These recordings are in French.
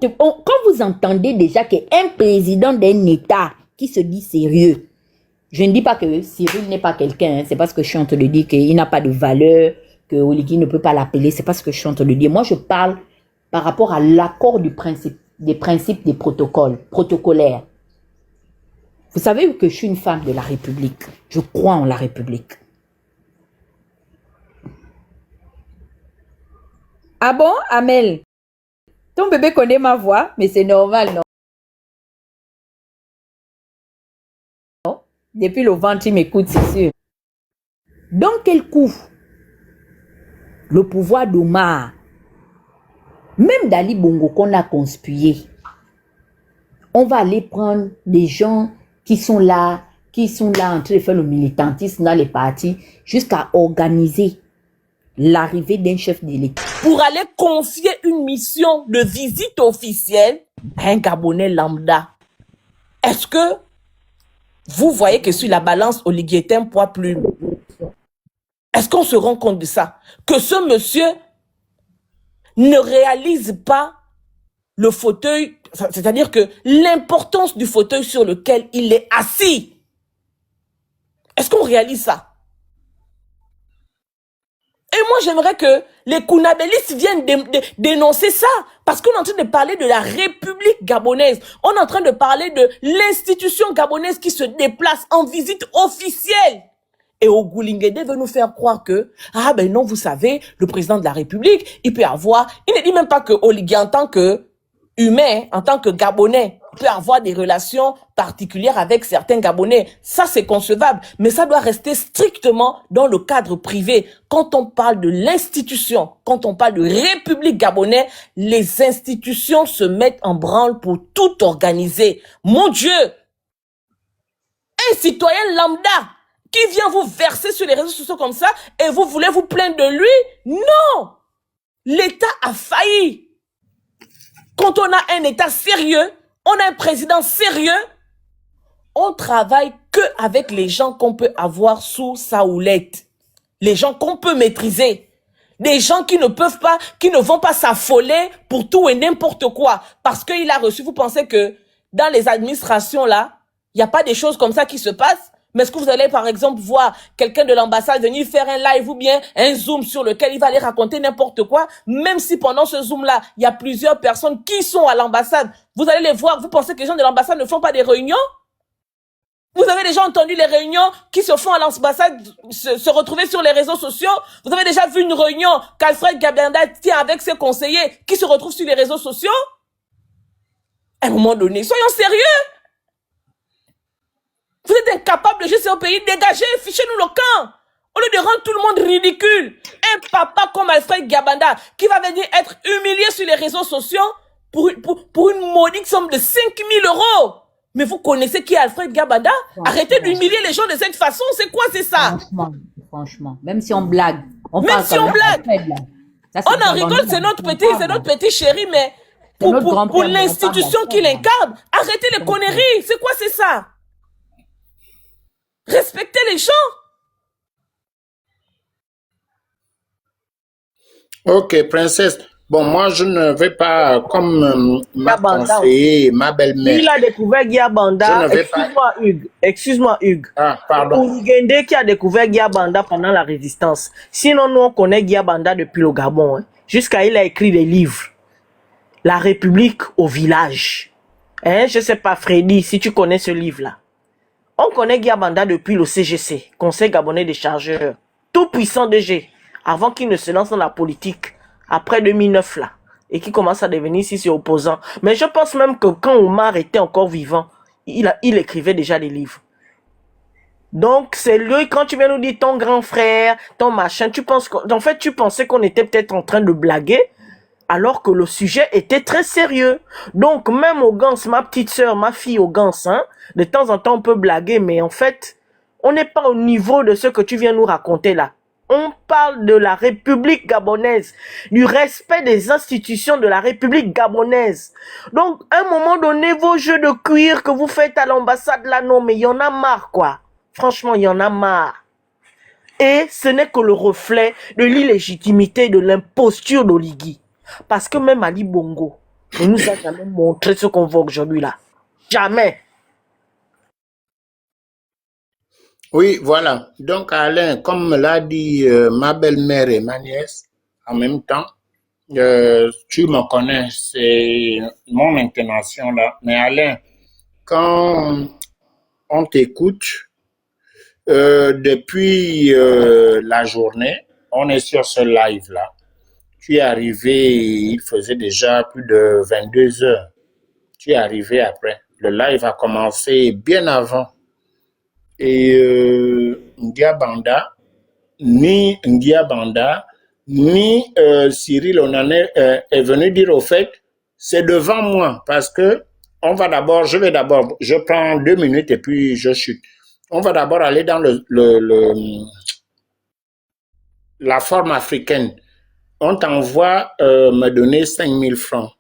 quand vous entendez déjà qu'un président d'un État qui se dit sérieux, je ne dis pas que Cyril n'est pas quelqu'un, c'est parce que je suis en train de dire qu'il n'a pas de valeur, que Oligui ne peut pas l'appeler, c'est parce que je suis en train de dire. Moi, je parle par rapport à l'accord des principes des protocoles, protocolaires. Vous savez que je suis une femme de la République. Je crois en la République. Ah bon, Amel? Ton bébé connaît ma voix, mais c'est normal, non? Depuis le ventre, il m'écoute, c'est sûr. Dans quel coup le pouvoir d'Omar, même d'Ali Bongo qu'on a conspué, on va aller prendre des gens qui sont là en train de faire le militantisme dans les partis, jusqu'à organiser l'arrivée d'un chef de l'État. Pour aller confier une mission de visite officielle à un Gabonais lambda. Est-ce que vous voyez que sur la balance, Oligui est un poids plume? Est-ce qu'on se rend compte de ça? Que ce monsieur ne réalise pas le fauteuil, c'est-à-dire que l'importance du fauteuil sur lequel il est assis. Est-ce qu'on réalise ça? Et moi, j'aimerais que les Kounabélistes viennent dénoncer ça. Parce qu'on est en train de parler de la République gabonaise. On est en train de parler de l'institution gabonaise qui se déplace en visite officielle. Et Ogoulinguédé veut nous faire croire que, ah ben non, vous savez, le président de la République, il peut avoir, il ne dit même pas que Oligui en tant que humain, en tant que Gabonais, peut avoir des relations particulières avec certains Gabonais. Ça, c'est concevable, mais ça doit rester strictement dans le cadre privé. Quand on parle de l'institution, quand on parle de République gabonaise, les institutions se mettent en branle pour tout organiser. Mon Dieu! Un citoyen lambda qui vient vous verser sur les réseaux sociaux comme ça et vous voulez vous plaindre de lui? Non! L'État a failli. Quand on a un État sérieux, on a un président sérieux, on travaille que avec les gens qu'on peut avoir sous sa houlette. Les gens qu'on peut maîtriser. Des gens qui ne peuvent pas, qui ne vont pas s'affoler pour tout et n'importe quoi. Parce qu'il a reçu, vous pensez que dans les administrations là, il n'y a pas des choses comme ça qui se passent? Mais est-ce que vous allez par exemple voir quelqu'un de l'ambassade venir faire un live ou bien un zoom sur lequel il va aller raconter n'importe quoi, même si pendant ce zoom-là, il y a plusieurs personnes qui sont à l'ambassade. Vous allez les voir, vous pensez que les gens de l'ambassade ne font pas des réunions? Vous avez déjà entendu les réunions qui se font à l'ambassade se retrouver sur les réseaux sociaux? Vous avez déjà vu une réunion qu'Alfred Gabenda tient avec ses conseillers qui se retrouvent sur les réseaux sociaux? À un moment donné, soyons sérieux! Vous êtes incapables de gérer au pays, dégagez, fichez-nous le camp. Au lieu de rendre tout le monde ridicule. Un papa comme Alfred Gabanda qui va venir être humilié sur les réseaux sociaux pour une modique somme de 5 000 €. Mais vous connaissez qui est Alfred Gabanda? Arrêtez d'humilier les gens de cette façon. C'est quoi, c'est ça? Franchement, même si on blague. Même si on blague. On en rigole, c'est notre petit chéri, mais pour l'institution qu'il incarne, arrêtez les conneries. C'est quoi, c'est ça? Respectez les gens. Ok, princesse. Bon, moi, je ne vais pas, comme ma conseillère, ma belle-mère. Il a découvert Guiabanda. Excuse-moi, Hugues. Excuse-moi, Hugues. Ah, pardon. Oligende qui a découvert Guiabanda pendant la résistance. Sinon, nous, on connaît Guiabanda depuis le Gabon. Hein. Jusqu'à il a écrit des livres. La République au village. Hein? Je sais pas, Freddy, si tu connais ce livre-là. On connaît Guiabanda depuis le CGC, Conseil Gabonais des Chargeurs, tout puissant DG, avant qu'il ne se lance dans la politique, après 2009 là, et qui commence à devenir ici opposant. Mais je pense même que quand Omar était encore vivant, il écrivait déjà des livres. Donc c'est lui, quand tu viens nous dire ton grand frère, ton machin, tu penses en fait tu pensais qu'on était peut-être en train de blaguer, alors que le sujet était très sérieux. Donc, même au Gans, ma petite sœur, ma fille au Gans, hein, de temps en temps, on peut blaguer, mais en fait, on n'est pas au niveau de ce que tu viens nous raconter là. On parle de la République gabonaise, du respect des institutions de la République gabonaise. Donc, à un moment donné, vos jeux de cuir que vous faites à l'ambassade là, non, mais il y en a marre, quoi. Franchement, il y en a marre. Et ce n'est que le reflet de l'illégitimité de l'imposture d'Oligui. Parce que même Ali Bongo, Il nous a jamais montré ce qu'on voit aujourd'hui là. Jamais. Oui, voilà. Donc, Alain, comme me l'a dit ma belle-mère et ma nièce, en même temps, tu me connais, c'est mon intention là. Mais Alain, quand on t'écoute, depuis la journée, on est sur ce live-là. Tu es arrivé, il faisait déjà plus de 22 heures. Tu es arrivé après. Le live a commencé bien avant. Et Ndia Banda, ni Cyril Onané est venu dire au fait, c'est devant moi parce que je prends 2 minutes et puis je chute. On va d'abord aller dans la forme africaine. On t'envoie me donner 5000 francs.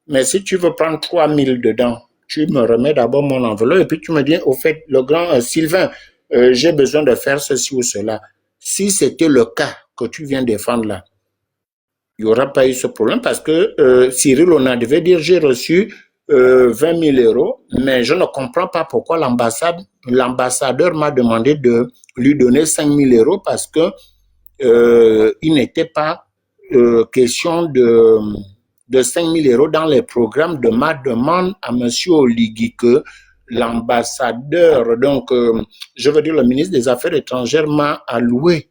Mais si tu veux prendre 3000 dedans, tu me remets d'abord mon enveloppe et puis tu me dis, au fait, le grand Sylvain, j'ai besoin de faire ceci ou cela. Si c'était le cas que tu viens défendre là, il n'y aura pas eu ce problème parce que Cyril Ona devait dire, j'ai reçu 20 000 euros, mais je ne comprends pas pourquoi l'ambassadeur m'a demandé de lui donner 5 000 euros parce que il n'était pas question de 5 000 euros dans les programmes de ma demande à M. Oligui que l'ambassadeur, donc je veux dire le ministre des Affaires étrangères m'a alloué.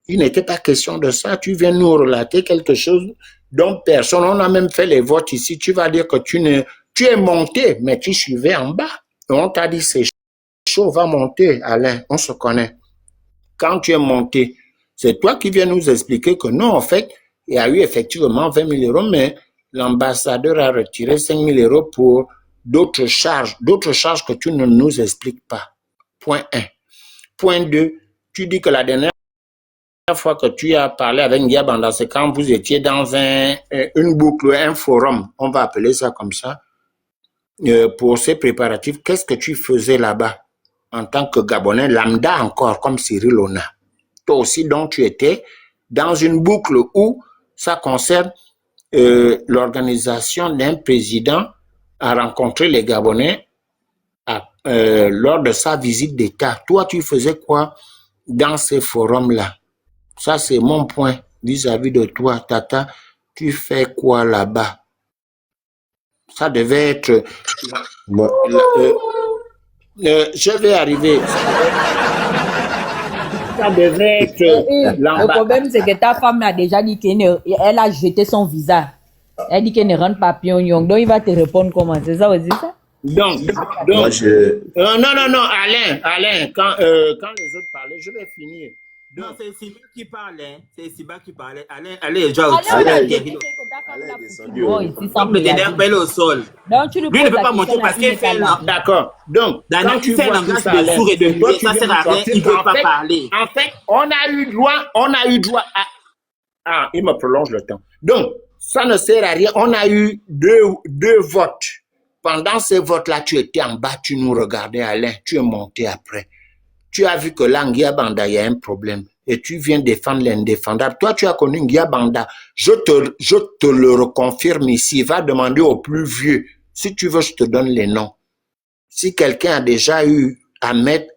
Il n'était pas question de ça. Tu viens nous relater quelque chose dont personne, on a même fait les votes ici. Tu vas dire que tu es monté, mais tu suivais en bas. Et on t'a dit c'est chaud, va monter, Alain, on se connaît. Quand tu es monté, c'est toi qui viens nous expliquer que non, en fait, il y a eu effectivement 20 000 euros, mais l'ambassadeur a retiré 5 000 euros pour d'autres charges que tu ne nous expliques pas. Point 1. Point 2, tu dis que la dernière fois que tu as parlé avec Ndia Banda, c'est quand vous étiez dans une boucle, un forum, on va appeler ça comme ça, pour ces préparatifs. Qu'est-ce que tu faisais là-bas en tant que Gabonais, lambda encore, comme Cyril Ona? Toi aussi, donc, tu étais dans une boucle où ça concerne l'organisation d'un président à rencontrer les Gabonais lors de sa visite d'État. Toi, tu faisais quoi dans ces forums-là? Ça, c'est mon point vis-à-vis de toi, Tata. Tu fais quoi là-bas? Ça devait être... je vais arriver. Ça devait être... Le problème, c'est que ta femme a déjà dit qu'elle a jeté son visa. Elle dit qu'elle ne rentre pas à Pyongyang. Donc, il va te répondre comment? C'est ça aussi, ça? Donc moi, non, Alain, quand les autres parlaient, je vais finir. Non, c'est Siba qui parle, hein. C'est Siba qui parlait. Allez, déjà au sol. Donc, tu lui ne peut pas monter parce qu'il fait là. D'accord. Donc, quand tu fais un langage de sourd et de muet, ça sert à rien, il ne veut pas parler. En fait, on a eu droit à... Ah, il me prolonge le temps. Donc, ça ne sert à rien. On a eu deux votes. Pendant ces votes-là, tu étais en bas, tu nous regardais, Alain. Tu es monté après. Tu as vu que là, Ngia Banda, il y a un problème. Et tu viens défendre l'indéfendable. Toi, tu as connu Ngia Banda. Je te le reconfirme ici. Va demander aux plus vieux. Si tu veux, je te donne les noms. Si quelqu'un a déjà eu à mettre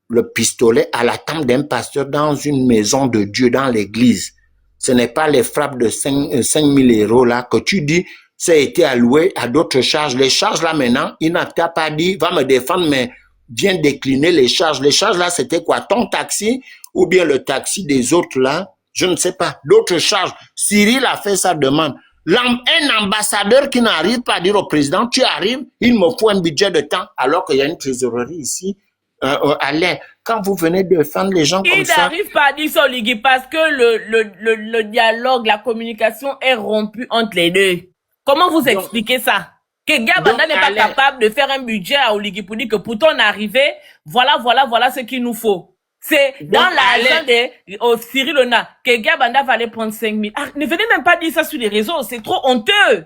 le pistolet à la tempe d'un pasteur dans une maison de Dieu, dans l'église, ce n'est pas les frappes de 5 000 euros là que tu dis, ça a été alloué à d'autres charges. Les charges là maintenant, il n'a pas dit, va me défendre, mais viens décliner les charges. Les charges là, c'était quoi? Ton taxi ou bien le taxi des autres là? Je ne sais pas. D'autres charges. Cyril a fait sa demande. Un ambassadeur qui n'arrive pas à dire au président, tu arrives, il me faut un budget de temps, alors qu'il y a une trésorerie ici. Alain, quand vous venez de défendre les gens comme ça... Il n'arrive pas à dire ça, Oligui, parce que le dialogue, la communication est rompue entre les deux. Comment vous expliquez ça? Que Ngia Banda n'est pas capable de faire un budget à Oligui pour dire que pour ton arrivée, voilà ce qu'il nous faut. C'est dans l'argent de Cyril Ona que Ngia Banda va aller prendre 5 000. Ah, ne venez même pas dire ça sur les réseaux, c'est trop honteux.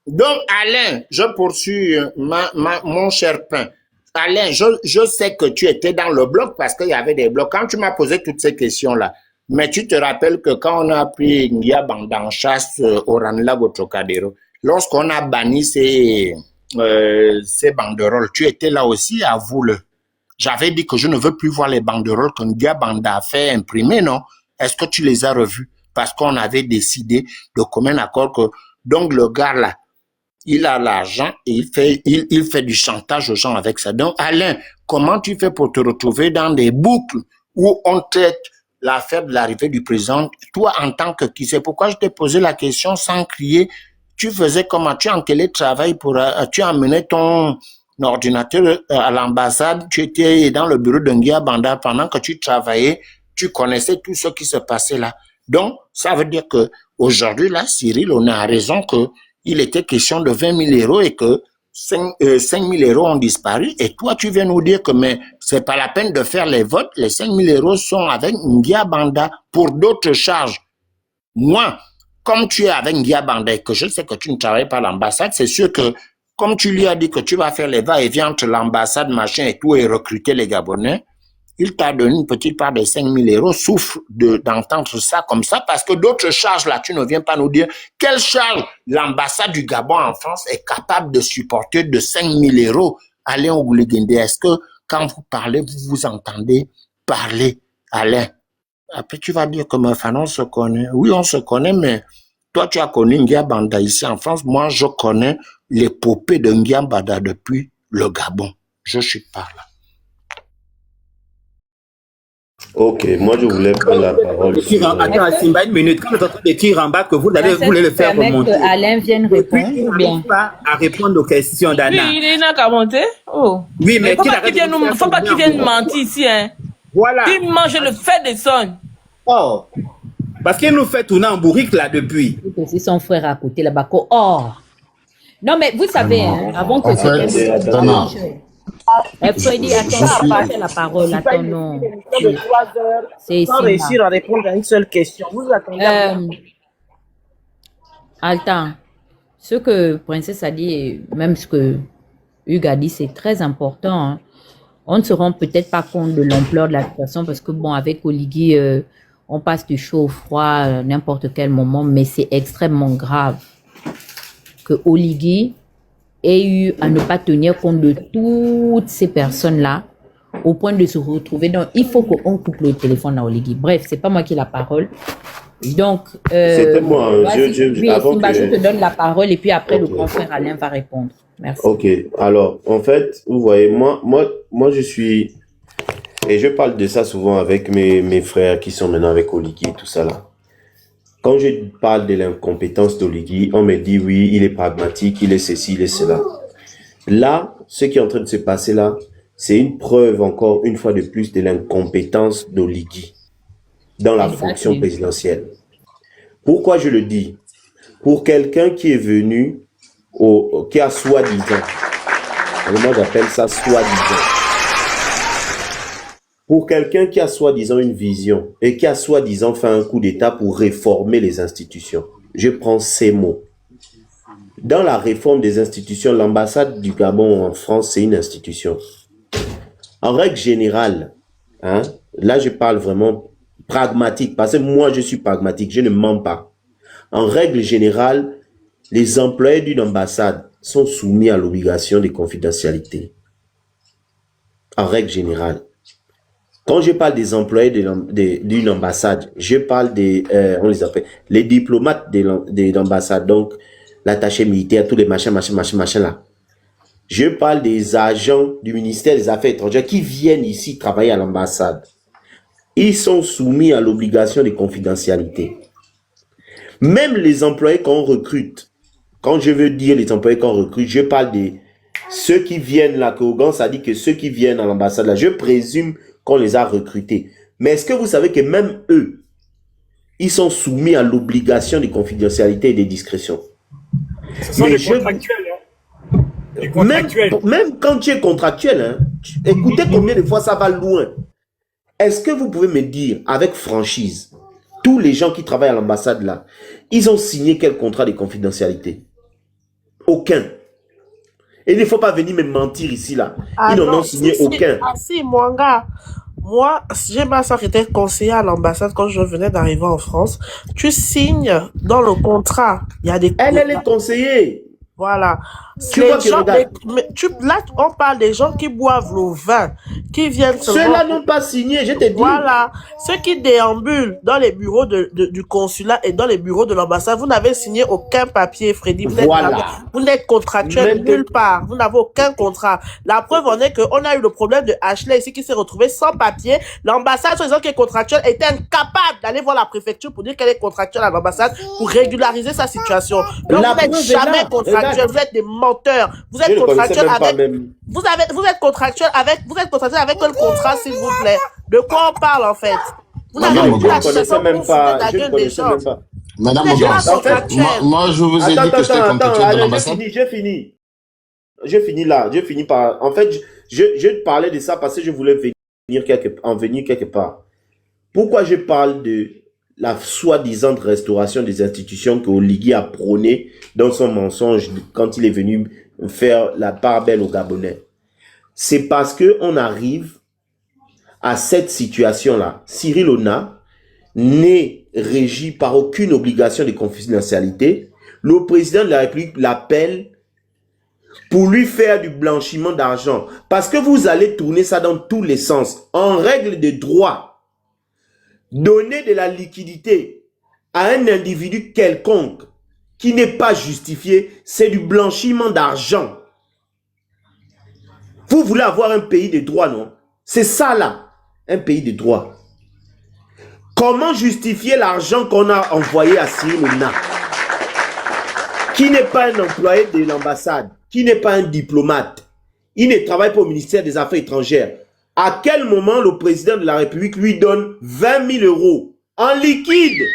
Donc, Alain, je poursuis mon cher pain. Alain, je sais que tu étais dans le bloc parce qu'il y avait des blocs. Quand tu m'as posé toutes ces questions-là, mais tu te rappelles que quand on a pris Ngia Banda en chasse au Ranlag au Trocadéro, lorsqu'on a banni ces banderoles, tu étais là aussi, avoue-le. J'avais dit que je ne veux plus voir les banderoles que Ngia Banda a fait imprimer, non? Est-ce que tu les as revus? Parce qu'on avait décidé de commun accord que, donc le gars là, il a l'argent et il fait du chantage aux gens avec ça. Donc, Alain, comment tu fais pour te retrouver dans des boucles où on traite l'affaire de l'arrivée du président? Toi, en tant que qui c'est pourquoi je t'ai posé la question sans crier. Tu faisais comment? Tu en télétravail tu emmenais ton ordinateur à l'ambassade, tu étais dans le bureau de Ngia Banda pendant que tu travaillais, tu connaissais tout ce qui se passait là. Donc, ça veut dire que aujourd'hui, là, Cyril, on a raison que il était question de 20 000 euros et que 5 000 euros ont disparu. Et toi, tu viens nous dire que mais c'est pas la peine de faire les votes. Les 5 000 euros sont avec Ngia Banda pour d'autres charges. Moi, comme tu es avec Ngia Banda et que je sais que tu ne travailles pas à l'ambassade, c'est sûr que comme tu lui as dit que tu vas faire les va-et-vient entre l'ambassade, machin et tout et recruter les Gabonais, il t'a donné une petite part des 5 000 euros, souffre d'entendre ça comme ça, parce que d'autres charges là, tu ne viens pas nous dire quelle charge l'ambassade du Gabon en France est capable de supporter de 5 000 euros. Alain Oguligende, est-ce que quand vous parlez, vous vous entendez parler, Alain? Après, tu vas dire que Fanon se connaît. Oui, on se connaît, mais toi, tu as connu Ngia Banda ici en France. Moi, je connais l'épopée de Ngia Banda depuis le Gabon. Je suis par là. Ok, moi je voulais prendre la parole. Attends, Simba, une minute. Quand vous êtes en train d'écrire en bas que vous voulez le faire remonter. Que Alain vienne répondre ou bien? Il pas à répondre aux questions d'Anna. Oui, il n'a qu'à monter. Oh. Oui, mais faut pas qu'il vienne mentir ici, hein. Voilà. Il mange le fait des sons. Oh, parce qu'il nous fait tourner en bourrique là depuis. C'est son frère à côté là-bas. Oh. Non, mais vous savez, hein, avant que Freddy, attends, passer la parole. Attends, non. C'est sans réussir à répondre à une seule question. Vous attendez. Altan, ce que Princesse a dit, et même ce que Hugues a dit, c'est très important. Hein. On ne se rend peut-être pas compte de l'ampleur de la situation parce que, bon, avec Oligui, on passe du chaud au froid n'importe quel moment, mais c'est extrêmement grave que Oligui ait eu à ne pas tenir compte de toutes ces personnes-là au point de se retrouver. Donc, il faut qu'on coupe le téléphone à Oligui. Bref, c'est pas moi qui ai la parole. Donc, c'était moi. Je te donne la parole et puis après, le grand frère Alain va répondre. Merci. Ok, alors, en fait, vous voyez, moi, je suis... Et je parle de ça souvent avec mes frères qui sont maintenant avec Oligui, tout ça là. Quand je parle de l'incompétence d'Oligui, on me dit oui, il est pragmatique, il est ceci, il est cela. Là, ce qui est en train de se passer là, c'est une preuve encore une fois de plus de l'incompétence d'Oligui dans la fonction présidentielle. Pourquoi je le dis? Pour quelqu'un qui est venu, qui a soi-disant, moi j'appelle ça soi-disant, pour quelqu'un qui a soi-disant une vision et qui a soi-disant fait un coup d'État pour réformer les institutions. Je prends ces mots. Dans la réforme des institutions, l'ambassade du Gabon en France, c'est une institution. En règle générale, hein, là je parle vraiment pragmatique, parce que moi je suis pragmatique, je ne mens pas. En règle générale, les employés d'une ambassade sont soumis à l'obligation de confidentialité. En règle générale. Quand je parle des employés d'une ambassade, je parle des, on les appelle, les diplomates de l'ambassade, donc l'attaché militaire, tous les machins là. Je parle des agents du ministère des Affaires étrangères qui viennent ici travailler à l'ambassade. Ils sont soumis à l'obligation de confidentialité. Même les employés qu'on recrute, quand je veux dire les employés qu'on recrute, je parle de ceux qui viennent là, que Ogan, ça dit que ceux qui viennent à l'ambassade là, je présume qu'on les a recrutés. Mais est-ce que vous savez que même eux, ils sont soumis à l'obligation de confidentialité et de discrétion? Ce sont des contractuels. Hein. Des contractuels. Même quand tu es contractuel, hein, écoutez combien de fois ça va loin. Est-ce que vous pouvez me dire, avec franchise, tous les gens qui travaillent à l'ambassade là, ils ont signé quel contrat de confidentialité? Aucun. Et il ne faut pas venir me mentir ici là. Ils n'en ont signé aucun. Si, mon gars. Moi, j'ai ma soeur qui était conseillère à l'ambassade quand je venais d'arriver en France. Tu signes dans le contrat. Il y a des... Elle est conseillère. Voilà. Tu Les vois que gens, regarde. là, on parle des gens qui boivent le vin, qui viennent seulement... Ceux-là n'ont pas signé, je te dis. Voilà. Ceux qui déambulent dans les bureaux du consulat et dans les bureaux de l'ambassade, vous n'avez signé aucun papier, Freddy. Vous n'êtes contractuel nulle part. Vous n'avez aucun contrat. La preuve en est qu'on a eu le problème de Ashley ici qui s'est retrouvé sans papier. L'ambassade, soi-disant qui est contractuelle, était incapable d'aller voir la préfecture pour dire qu'elle est contractuelle à l'ambassade pour régulariser sa situation. Donc, vous n'êtes jamais contractuel. Vous êtes des menteurs. Vous êtes contractuel avec... Vous êtes contractuel avec quel contrat, s'il vous plaît? De quoi on parle, en fait? Vous n'avez plus la situation pour foutre la gueule des gens. Madame Mogan, moi, je vous ai dit que j'étais contractuel de l'ambassade. Je finis là. Je finis par... En fait, je parlais de ça parce que je voulais venir quelque part. Pourquoi je parle de la soi-disant restauration des institutions que Oligui a prôné dans son mensonge quand il est venu faire la part belle aux Gabonais? C'est parce que on arrive à cette situation-là. Cyril Ona n'est régi par aucune obligation de confidentialité. Le président de la République l'appelle pour lui faire du blanchiment d'argent. Parce que vous allez tourner ça dans tous les sens. En règle de droit, donner de la liquidité à un individu quelconque qui n'est pas justifié, c'est du blanchiment d'argent. Vous voulez avoir un pays de droit, non? C'est ça là, un pays de droit. Comment justifier l'argent qu'on a envoyé à Cyril Ona, qui n'est pas un employé de l'ambassade, qui n'est pas un diplomate, il ne travaille pas au ministère des Affaires étrangères? À quel moment le président de la République lui donne 20 000 euros en liquide?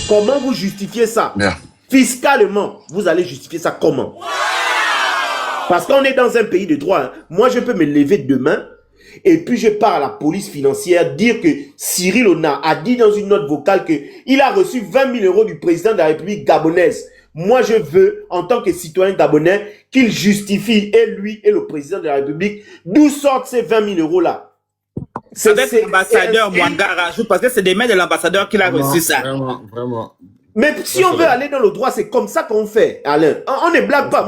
Comment vous justifiez ça? Bien. Fiscalement, vous allez justifier ça comment? Parce qu'on est dans un pays de droit. Hein. Moi, je peux me lever demain et puis je pars à la police financière dire que Cyril Ona a dit dans une note vocale qu'il a reçu 20 000 euros du président de la République gabonaise. Moi, je veux, en tant que citoyen gabonais, qu'il justifie, et lui et le président de la République, d'où sortent ces 20 000 euros-là. C'est l'ambassadeur Mwangara, parce que c'est des mains de l'ambassadeur qu'il a reçu ça. Vraiment. Mais si on veut aller dans le droit, c'est comme ça qu'on fait, Alain. On ne blague pas.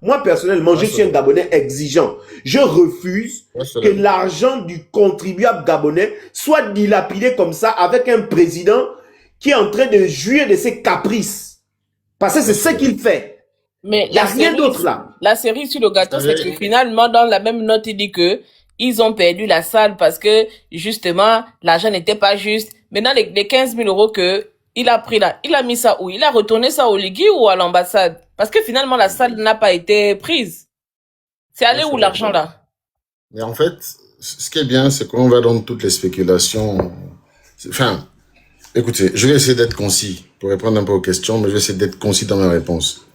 Moi, personnellement, je suis un Gabonais exigeant. Je refuse que l'argent du contribuable gabonais soit dilapidé comme ça avec un président qui est en train de jouir de ses caprices. Parce que c'est ce qu'il fait. Mais il n'y a rien d'autre là. La série sur le gâteau, c'est que finalement, dans la même note, il dit que ils ont perdu la salle parce que, justement, l'argent n'était pas juste. Maintenant, les 15 000 euros que il a pris là, il a mis ça où? Il a retourné ça au Ligui ou à l'ambassade? Parce que finalement, la salle n'a pas été prise. C'est allé où l'argent là? Mais en fait, ce qui est bien, c'est qu'on va dans toutes les spéculations. Enfin, écoutez, je vais essayer d'être concis pour répondre un peu aux questions, mais je vais essayer d'être concis dans mes réponses.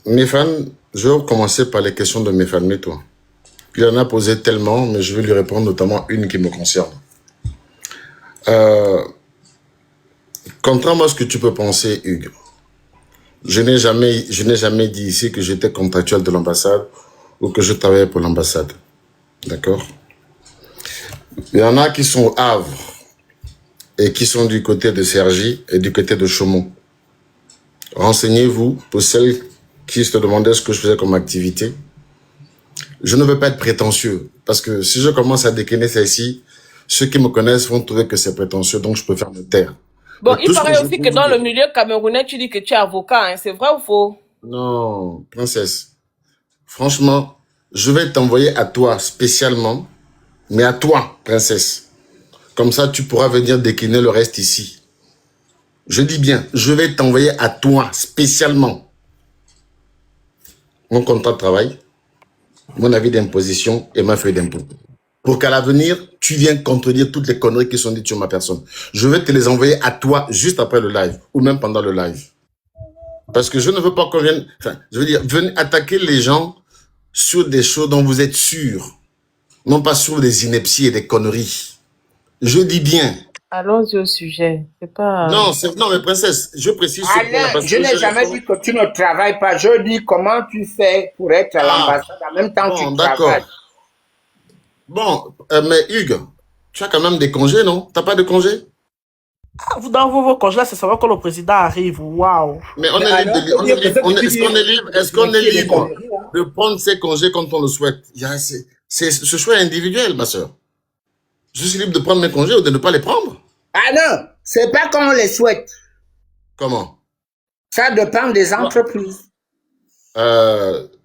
Méphane, je vais commencer par les questions de Méphane, mais toi. Il en a posé tellement, mais je vais lui répondre notamment une qui me concerne. Contrairement à ce que tu peux penser, Hugues, je n'ai jamais dit ici que j'étais contractuel de l'ambassade ou que je travaillais pour l'ambassade. D'accord? Il y en a qui sont au Havre et qui sont du côté de Cergy et du côté de Chaumont. Renseignez-vous pour celles qui se demandaient ce que je faisais comme activité. Je ne veux pas être prétentieux parce que si je commence à décliner ça ici, ceux qui me connaissent vont trouver que c'est prétentieux, donc je préfère me taire. Bon, il paraît aussi que dans le milieu camerounais, tu dis que tu es avocat, hein. C'est vrai ou faux? Non, princesse. Franchement, je vais t'envoyer à toi spécialement, mais à toi, princesse. Comme ça, tu pourras venir décliner le reste ici. Je dis bien, je vais t'envoyer à toi spécialement mon contrat de travail, mon avis d'imposition et ma feuille d'impôt. Pour qu'à l'avenir, tu viennes contredire toutes les conneries qui sont dites sur ma personne. Je vais te les envoyer à toi juste après le live ou même pendant le live. Parce que je ne veux pas qu'on vienne... Enfin, je veux dire, venez attaquer les gens sur des choses dont vous êtes sûrs. Non pas sur des inepties et des conneries. Je dis bien. Allons-y au sujet. C'est pas... Non, mais princesse, je précise... Alain, je n'ai jamais dit que tu ne travailles pas. Je dis comment tu fais pour être à l'ambassade en même temps que tu travailles. Bon, mais Hugues, tu as quand même des congés, non? T'as pas de congés? Vous, dans vos congés, là, c'est seulement quand le président arrive. Waouh. Mais on est libre, est-ce qu'on est libre, de prendre ses congés quand on le souhaite? Ce choix est individuel, ma soeur. Je suis libre de prendre mes congés ou de ne pas les prendre. Ah non, c'est pas comme on les souhaite. Comment? Ça dépend des entreprises.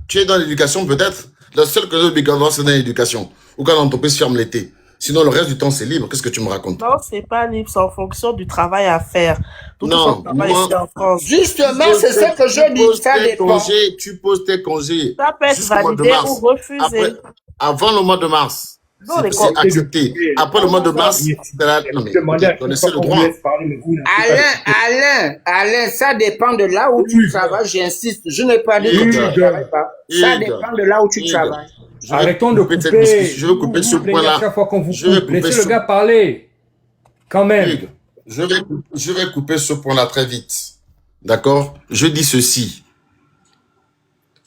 Tu es dans l'éducation peut-être. La seule que obligatoire, c'est dans l'éducation. Ou quand l'entreprise ferme l'été. Sinon, le reste du temps, c'est libre. Qu'est-ce que tu me racontes? Non, c'est pas libre, c'est en fonction du travail à faire. Tout non, son travail ici en France. Justement, c'est ce que je dis. Ça dépend. Tu poses tes congés. Ça peut être validé ou refusé. Avant le mois de mars. C'est accepté. Après le mois de mars, vous connaissez le droit. Alain, ça dépend de là où tu travailles, j'insiste. Je n'ai pas dit que tu ne travailles pas. Ça dépend de là où tu travailles. Arrêtons de couper. Je vais couper ce point-là. Chaque fois qu'on vous coupe, laissez le gars parler. Quand même. Je vais couper ce point-là très vite. D'accord? Je dis ceci.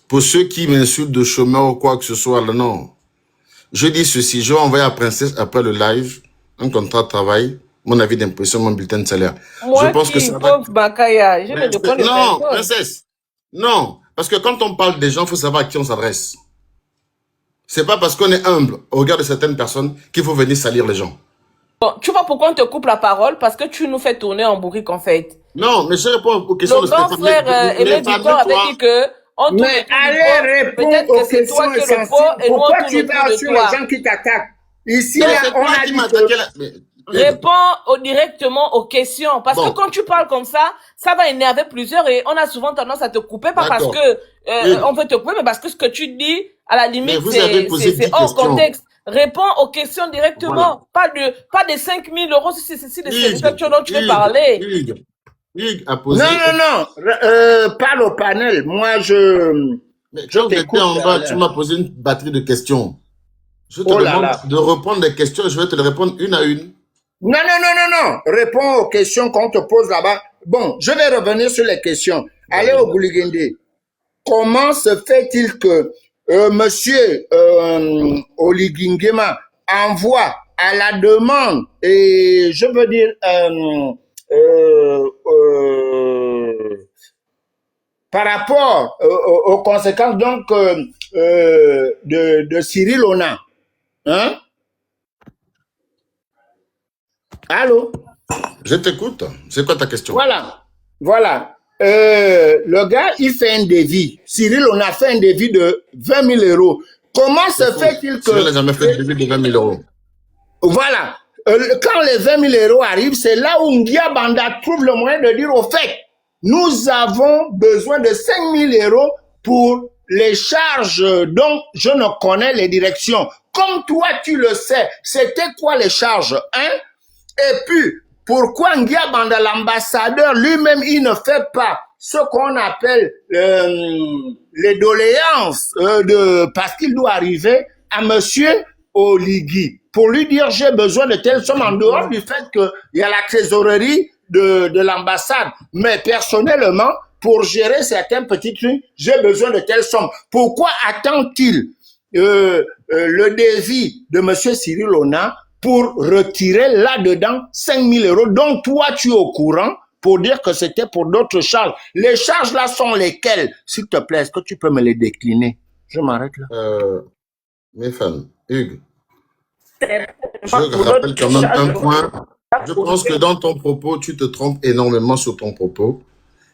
Pour ceux qui m'insultent de chômeur ou quoi que ce soit, là, non. Je dis ceci. Je vais envoyer à Princesse après le live un contrat de travail, mon avis d'imposition, mon bulletin de salaire. Moi je pense que ça va... Bakaya, je ne connais pas. Non, Princesse. Non. Parce que quand on parle des gens, il faut savoir à qui on s'adresse. C'est pas parce qu'on est humble au regard de certaines personnes qu'il faut venir salir les gens. Bon, tu vois pourquoi on te coupe la parole? Parce que tu nous fais tourner en bourrique, en fait. Non, mais je réponds aux questions de Stéphane. Mon grand frère Aimé Victor avait dit que... Mais allez répondre aux questions essentielles. Pourquoi tu vas sur les gens qui t'attaquent? Ici, là, on a dit que... Réponds directement aux questions. Parce que quand tu parles comme ça va énerver plusieurs et on a souvent tendance à te couper, pas parce que on veut te couper, mais parce que ce que tu dis, à la limite, c'est hors contexte. Réponds aux questions directement. Voilà. Pas de 5 000 euros si c'est ceci, de ce dont tu veux parler. Hugues a posé... Non. Parle au panel. Moi, je t'écoute. En bas, tu m'as posé une batterie de questions. Je te demande de répondre des questions et je vais te les répondre une à une. Non. Réponds aux questions qu'on te pose là-bas. Bon, je vais revenir sur les questions. Allez au Gouligende. Comment se fait-il que monsieur Oligui Nguema envoie à la demande, et je veux dire, par rapport aux conséquences donc de Cyril Ona, hein? Allô? Je t'écoute. C'est quoi ta question? Voilà. Le gars, il fait un devis. Cyril, on a fait un devis de 20 000 euros. Comment se fait-il que... Cyril n'a jamais fait un devis de 20 000 euros. Voilà. Quand les 20 000 euros arrivent, c'est là où Ngia Banda trouve le moyen de dire au fait, nous avons besoin de 5 000 euros pour les charges dont je ne connais les directions. Comme toi, tu le sais, c'était quoi les charges, hein? Et puis, pourquoi Ngia Banda, l'ambassadeur lui-même, il ne fait pas ce qu'on appelle les doléances parce qu'il doit arriver à monsieur Oligui pour lui dire j'ai besoin de telle somme en dehors du fait qu'il y a la trésorerie de l'ambassade. Mais personnellement, pour gérer certains petits trucs, j'ai besoin de telle somme. Pourquoi attend-il le devis de monsieur Cyril Ona pour retirer là-dedans 5 000 euros dont toi tu es au courant pour dire que c'était pour d'autres charges. Les charges là sont lesquelles? S'il te plaît, est-ce que tu peux me les décliner? Je m'arrête là. Mes femmes, Hugues, je rappelle quand même un point. Je pense que dans ton propos, tu te trompes énormément sur ton propos.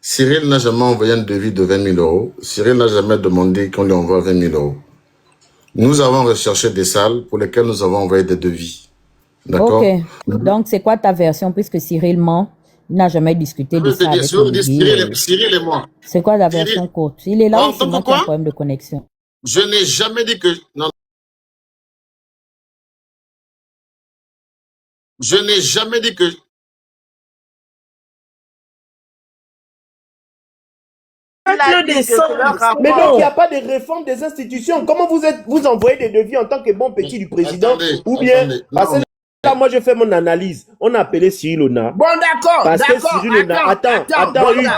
Cyril n'a jamais envoyé un devis de 20 000 euros. Cyril n'a jamais demandé qu'on lui envoie 20 000 euros. Nous avons recherché des salles pour lesquelles nous avons envoyé des devis. D'accord? Ok. Donc, c'est quoi ta version puisque Cyril ment? Il n'a jamais discuté de ça avec Cyril et moi. C'est quoi la version courte? Il est là ou c'est moi qui ai un problème de connexion? Je n'ai jamais dit que... Non. Je n'ai jamais dit que... Mais donc, il n'y a pas de réforme des institutions. Comment vous envoyez des devis en tant que bon petit du président? Ou bien, parce que là, moi, je fais mon analyse. On a appelé Cyril Ona. Bon, d'accord. Parce que Cyril Ona... Attends,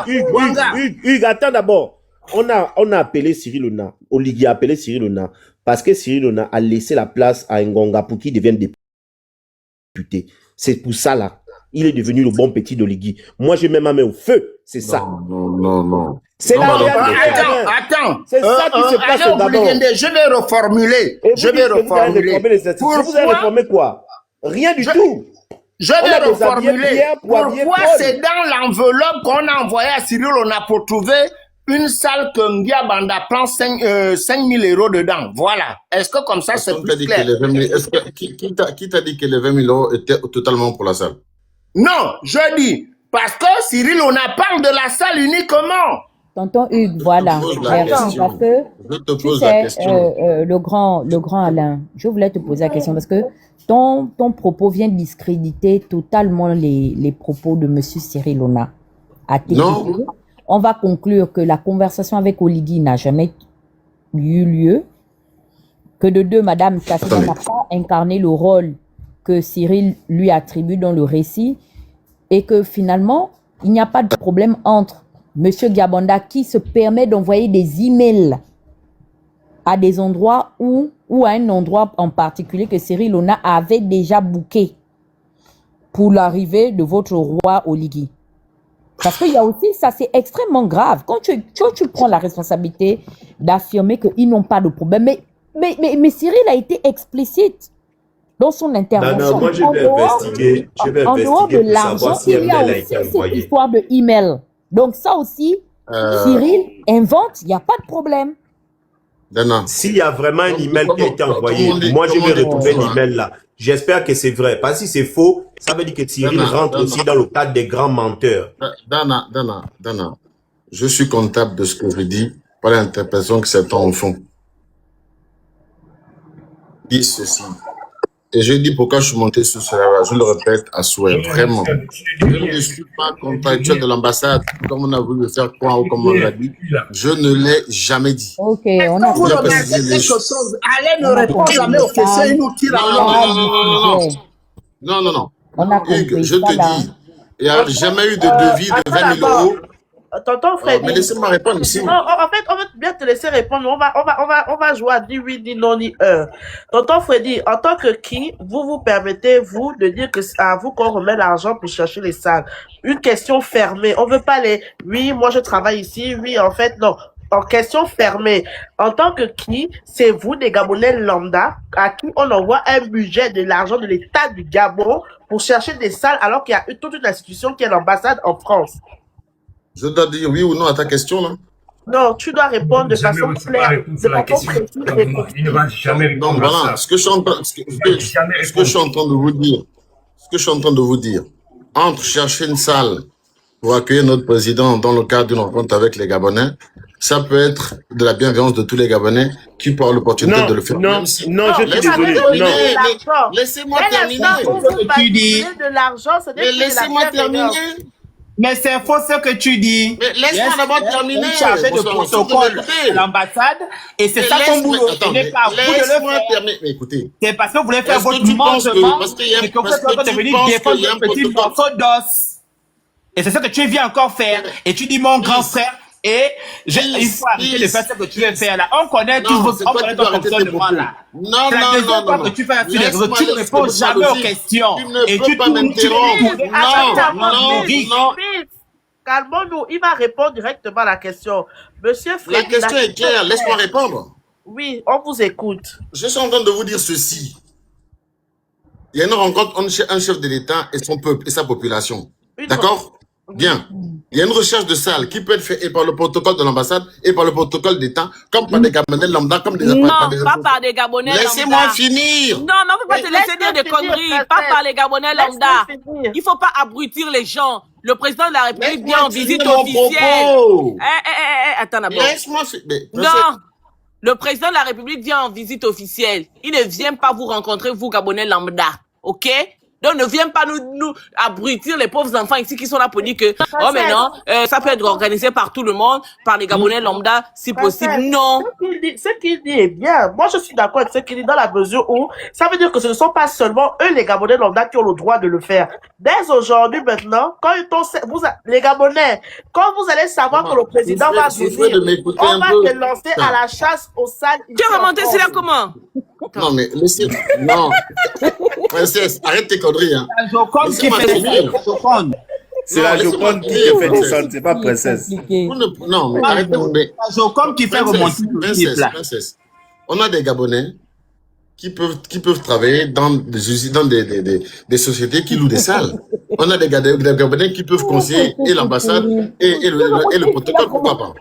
Hugues, attends d'abord. on a appelé Cyril Ona. Oligui a appelé Cyril Ona parce que Cyril Ona a laissé la place à Ngonga pour qu'il devienne député. C'est pour ça là. Il est devenu le bon petit d'Oligui. Moi, j'ai même ma main au feu. C'est ça. Non. C'est la réalité. Attends. C'est ça qui se passe au Gabon. Je vais reformuler. Vous avez réformé quoi? Rien du tout. Je vais reformuler. Pourquoi c'est dans l'enveloppe qu'on a envoyé à Cyril Ona pour trouver une salle que Ngia Banda prend 5 000 € dedans? Voilà. Est-ce que comme ça, c'est plus clair? Qui t'a dit que les 20 000 € étaient totalement pour la salle? Non, je dis, parce que Cyril Ona parle de la salle uniquement. Tonton Hugues, voilà. Merci, parce que tu sais, le grand Alain, je voulais te poser la question parce que ton propos vient discréditer totalement les propos de monsieur Cyril Ona. À tes yeux, on va conclure que la conversation avec Oligui n'a jamais eu lieu, que de deux, madame Kassina n'a pas incarné le rôle que Cyril lui attribue dans le récit et que finalement, il n'y a pas de problème entre monsieur Gabanda qui se permet d'envoyer des emails à des endroits ou à un endroit en particulier que Cyril Ona avait déjà booké pour l'arrivée de votre roi Oligui. Parce qu'il y a aussi, ça c'est extrêmement grave. Quand tu prends la responsabilité d'affirmer qu'ils n'ont pas de problème, mais Cyril a été explicite dans son intervention. Non, moi je vais investiguer. En dehors de l'argent, il y a aussi cette histoire de email. Donc ça aussi, Cyril invente, il n'y a pas de problème. S'il y a vraiment un email qui a été envoyé, moi je vais retrouver l'email là. J'espère que c'est vrai. Parce que si c'est faux, ça veut dire que Cyril rentre aussi dans le cadre des grands menteurs. Dana, je suis comptable de ce que je dis, pas l'interprétation que certains en font. Dis ceci. Et je dis pourquoi je suis monté sur cela, je le répète à souhait, vraiment. Je ne suis pas contractuel de l'ambassade, comme on a voulu le faire croire ou comme on l'a dit. Je ne l'ai jamais dit. Ok, on a quelque chose. Allez nous répondre jamais aux questions, il nous tire Non. Hugues, je te dis, il n'y a jamais eu de devis de 20 000 €. Tonton Freddy. Mais laissez-moi répondre ici. Non, en fait, on va bien te laisser répondre. On va jouer à ni oui, ni non, ni Tonton Freddy, en tant que qui, vous permettez, vous, de dire que c'est à vous qu'on remet l'argent pour chercher les salles. Une question fermée. On veut pas les, oui, moi je travaille ici, oui, en fait, non. En question fermée. En tant que qui, c'est vous, des Gabonais lambda, à qui on envoie un budget de l'argent de l'État du Gabon pour chercher des salles alors qu'il y a toute une institution qui est l'ambassade en France. Je dois dire oui ou non à ta question, là? Non, tu dois répondre de façon claire. C'est pas ton précis. Il ne va jamais répondre. Donc voilà, ce que je suis en train de vous dire, entre chercher une salle pour accueillir notre président dans le cadre d'une rencontre avec les Gabonais, ça peut être de la bienveillance de tous les Gabonais qui ont l'opportunité de le faire. Non, je suis désolé. Laissez-moi terminer. Laissez-moi terminer. Mais c'est faux ce que tu dis. Mais laisse-moi d'abord terminer. Chargé de protocole à l'ambassade. Et c'est ça ton boulot. Ce n'est pas à vous de le faire. Mais écoutez. C'est parce que vous voulez faire votre mangement. Et que vous êtes venu défendre un petit morceau d'os. Et c'est ça que tu viens encore faire. Et tu dis mon grand frère. Et il faut arrêter de faire ce que tu veux faire là. On connaît tout ton fonctionnement là. Non. Que tu fais tu ne réponds jamais aux questions. Et tu tournes. Non. Calmons-nous. Il va répondre directement à la question. Monsieur Freddy. La question est claire. Laisse-moi répondre. Oui, on vous écoute. Je suis en train de vous dire ceci. Il y a une rencontre entre un chef de l'État et son peuple et sa population. D'accord? Bien. Il y a une recherche de salle qui peut être faite et par le protocole de l'ambassade et par le protocole d'État, comme par des Gabonais lambda, comme des Non, pas par des Gabonais lambda. Laissez-moi finir. Non, on ne peut pas te laisser dire des conneries. Pas par les Gabonais lambda. Il ne faut pas abrutir les gens. Le président de la République vient en visite officielle. Attends d'abord. Laisse-moi. Non. Le président de la République vient en visite officielle. Il ne vient pas vous rencontrer, vous, Gabonais lambda. OK? Donc, ne viens pas nous abrutir les pauvres enfants ici qui sont là pour dire que, oh, mais non, ça peut être organisé par tout le monde, par les Gabonais lambda, si possible. Non. Ce qu'il dit est bien. Moi, je suis d'accord avec ce qu'il dit dans la mesure où ça veut dire que ce ne sont pas seulement eux, les Gabonais lambda, qui ont le droit de le faire. Dès aujourd'hui, maintenant, quand les Gabonais, quand vous allez savoir que le président va venir, on va se lancer à la chasse aux salles. Tu as remonté cela comment? Non, mais laissez. Non. Princesse, arrête tes conneries. Hein. C'est la Joconde qui fait descendre, c'est pas princesse. Non, mais arrêtez. La Joconde qui fait remonter princesse. On a des Gabonais qui peuvent travailler dans des sociétés qui louent des salles. On a des Gabonais qui peuvent conseiller et l'ambassade et le protocole, pourquoi pas?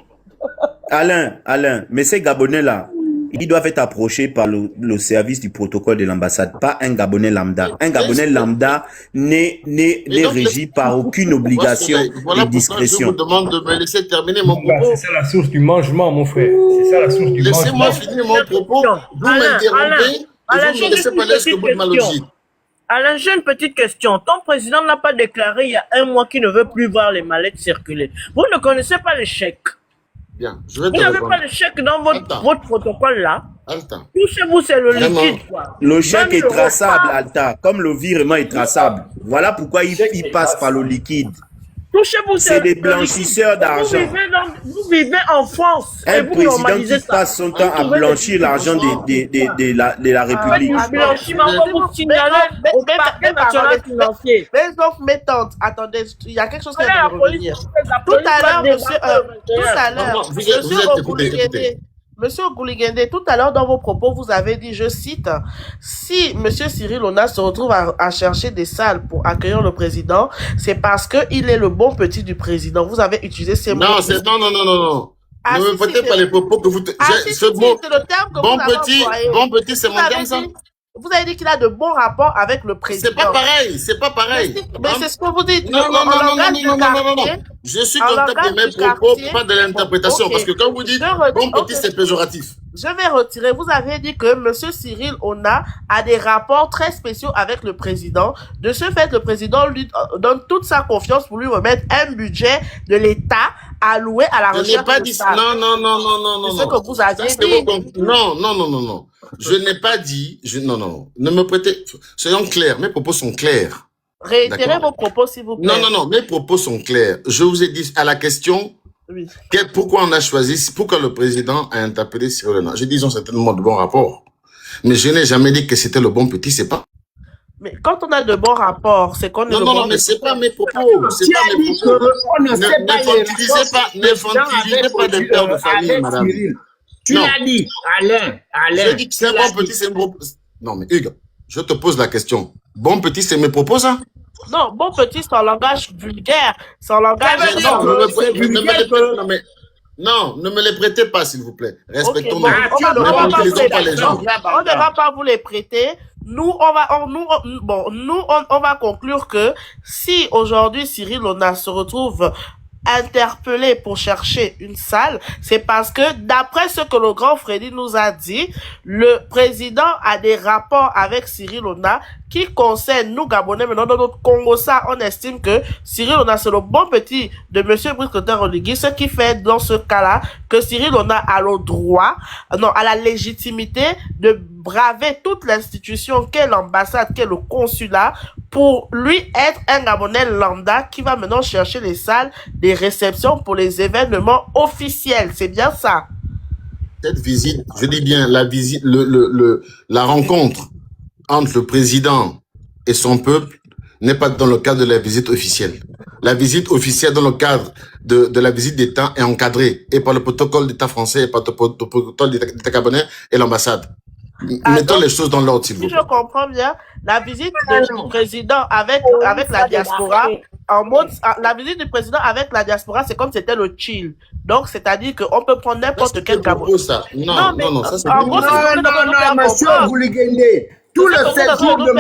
Alain, mais ces Gabonais-là, ils doivent être approchés par le service du protocole de l'ambassade, pas un Gabonais lambda. Un Gabonais lambda n'est régi par aucune obligation de discrétion. Je vous demande de me laisser terminer mon propos. C'est ça la source du mangement, mon frère. C'est ça la source du mangement. Laissez-moi finir mon propos. Vous m'interrompez et vous me laissez parler ce que vous m'avez dit. Alain, j'ai une petite question. Ton président n'a pas déclaré il y a un mois qu'il ne veut plus voir les mallettes circuler. Vous ne connaissez pas les chèques. Bien, je vais te Vous n'avez répondre. pas le chèque dans votre protocole là. Alta. Tout chez vous, c'est le liquide. Quoi. Le chèque Même est traçable, Alta, comme le virement est traçable. Voilà pourquoi il passe par le liquide. Tout chez vous, c'est des blanchisseurs d'argent. Vous vivez en France. Un président qui passe son temps à blanchir l'argent de la République. Blanchiment, vous signalez au parquet national financier. Mais donc, mes tantes, attendez, il y a quelque chose qui va revenir. Tout à l'heure, Monsieur Ogouligende, tout à l'heure dans vos propos, vous avez dit, je cite, si Monsieur Cyril Ona se retrouve à chercher des salles pour accueillir le président, c'est parce qu'il est le bon petit du président. Vous avez utilisé ces mots. Non, non. Ne me votez pas les propos que vous... ce mot, c'est le terme que bon petit, c'est mon terme, ça. Vous avez dit qu'il a de bons rapports avec le président. C'est pas pareil. Mais c'est ce que vous dites. Non. Je suis content de mes propos, pas de l'interprétation. Parce que quand vous dites bon petit, c'est péjoratif. Je vais retirer. Vous avez dit que Monsieur Cyril Ona a des rapports très spéciaux avec le président. De ce fait, le président lui donne toute sa confiance pour lui remettre un budget de l'État alloué à la recherche. Je n'ai pas dit ça. Non. C'est ce que vous avez dit. Non. Je n'ai pas dit. Non. Ne me prêtez. Soyons clairs. Mes propos sont clairs. Réitérez vos propos, s'il vous plaît. Non. Mes propos sont clairs. Je vous ai dit à la question. Oui. Pourquoi on a choisi, pourquoi le président a interpellé Cyril Ona? J'ai dit, ils ont certainement de bons rapports. Mais je n'ai jamais dit que c'était le bon petit, c'est pas. Mais quand on a de bons rapports, c'est qu'on est Non, mais c'est pas mes propos. C'est pas mes propos. N'infantilisez pas des pères de famille, madame. Tu l'as dit, Alain. J'ai dit que c'est un bon petit, c'est mes propos. Non, mais Hugues, je te pose la question. Bon petit, c'est mes propos, ça? Non, bon petit, c'est un langage vulgaire. C'est un langage... Non, ne me les prêtez pas, s'il vous plaît. Respectons-nous. On ne va pas vous les prêter. Nous, on va conclure que si aujourd'hui Cyril Ona se retrouve interpellé pour chercher une salle, c'est parce que d'après ce que le grand Freddy nous a dit, le président a des rapports avec Cyril Ona qui concernent nous Gabonais, mais dans notre Congo, ça, on estime que Cyril Ona, c'est le bon petit de monsieur Brice Clotaire Oligui, ce qui fait dans ce cas-là que Cyril Ona a le droit, a la légitimité de braver toute l'institution qu'est l'ambassade, qu'est le consulat, pour lui être un Gabonais lambda qui va maintenant chercher les salles des réceptions pour les événements officiels. C'est bien ça. Cette visite, je dis bien la visite, la rencontre entre le président et son peuple n'est pas dans le cadre de la visite officielle. La visite officielle dans le cadre de la visite d'État est encadrée et par le protocole d'État français et par le protocole d'État gabonais et l'ambassade. Mettons les choses dans l'ordre, s'il vous plaît. Si je comprends bien, la visite du président avec la diaspora, la visite du président avec la diaspora, c'est comme c'était le chill. Donc, c'est-à-dire qu'on peut prendre n'importe quel Gabonais. Non, ça c'est non, monsieur Ogouligende. Tout le séjour de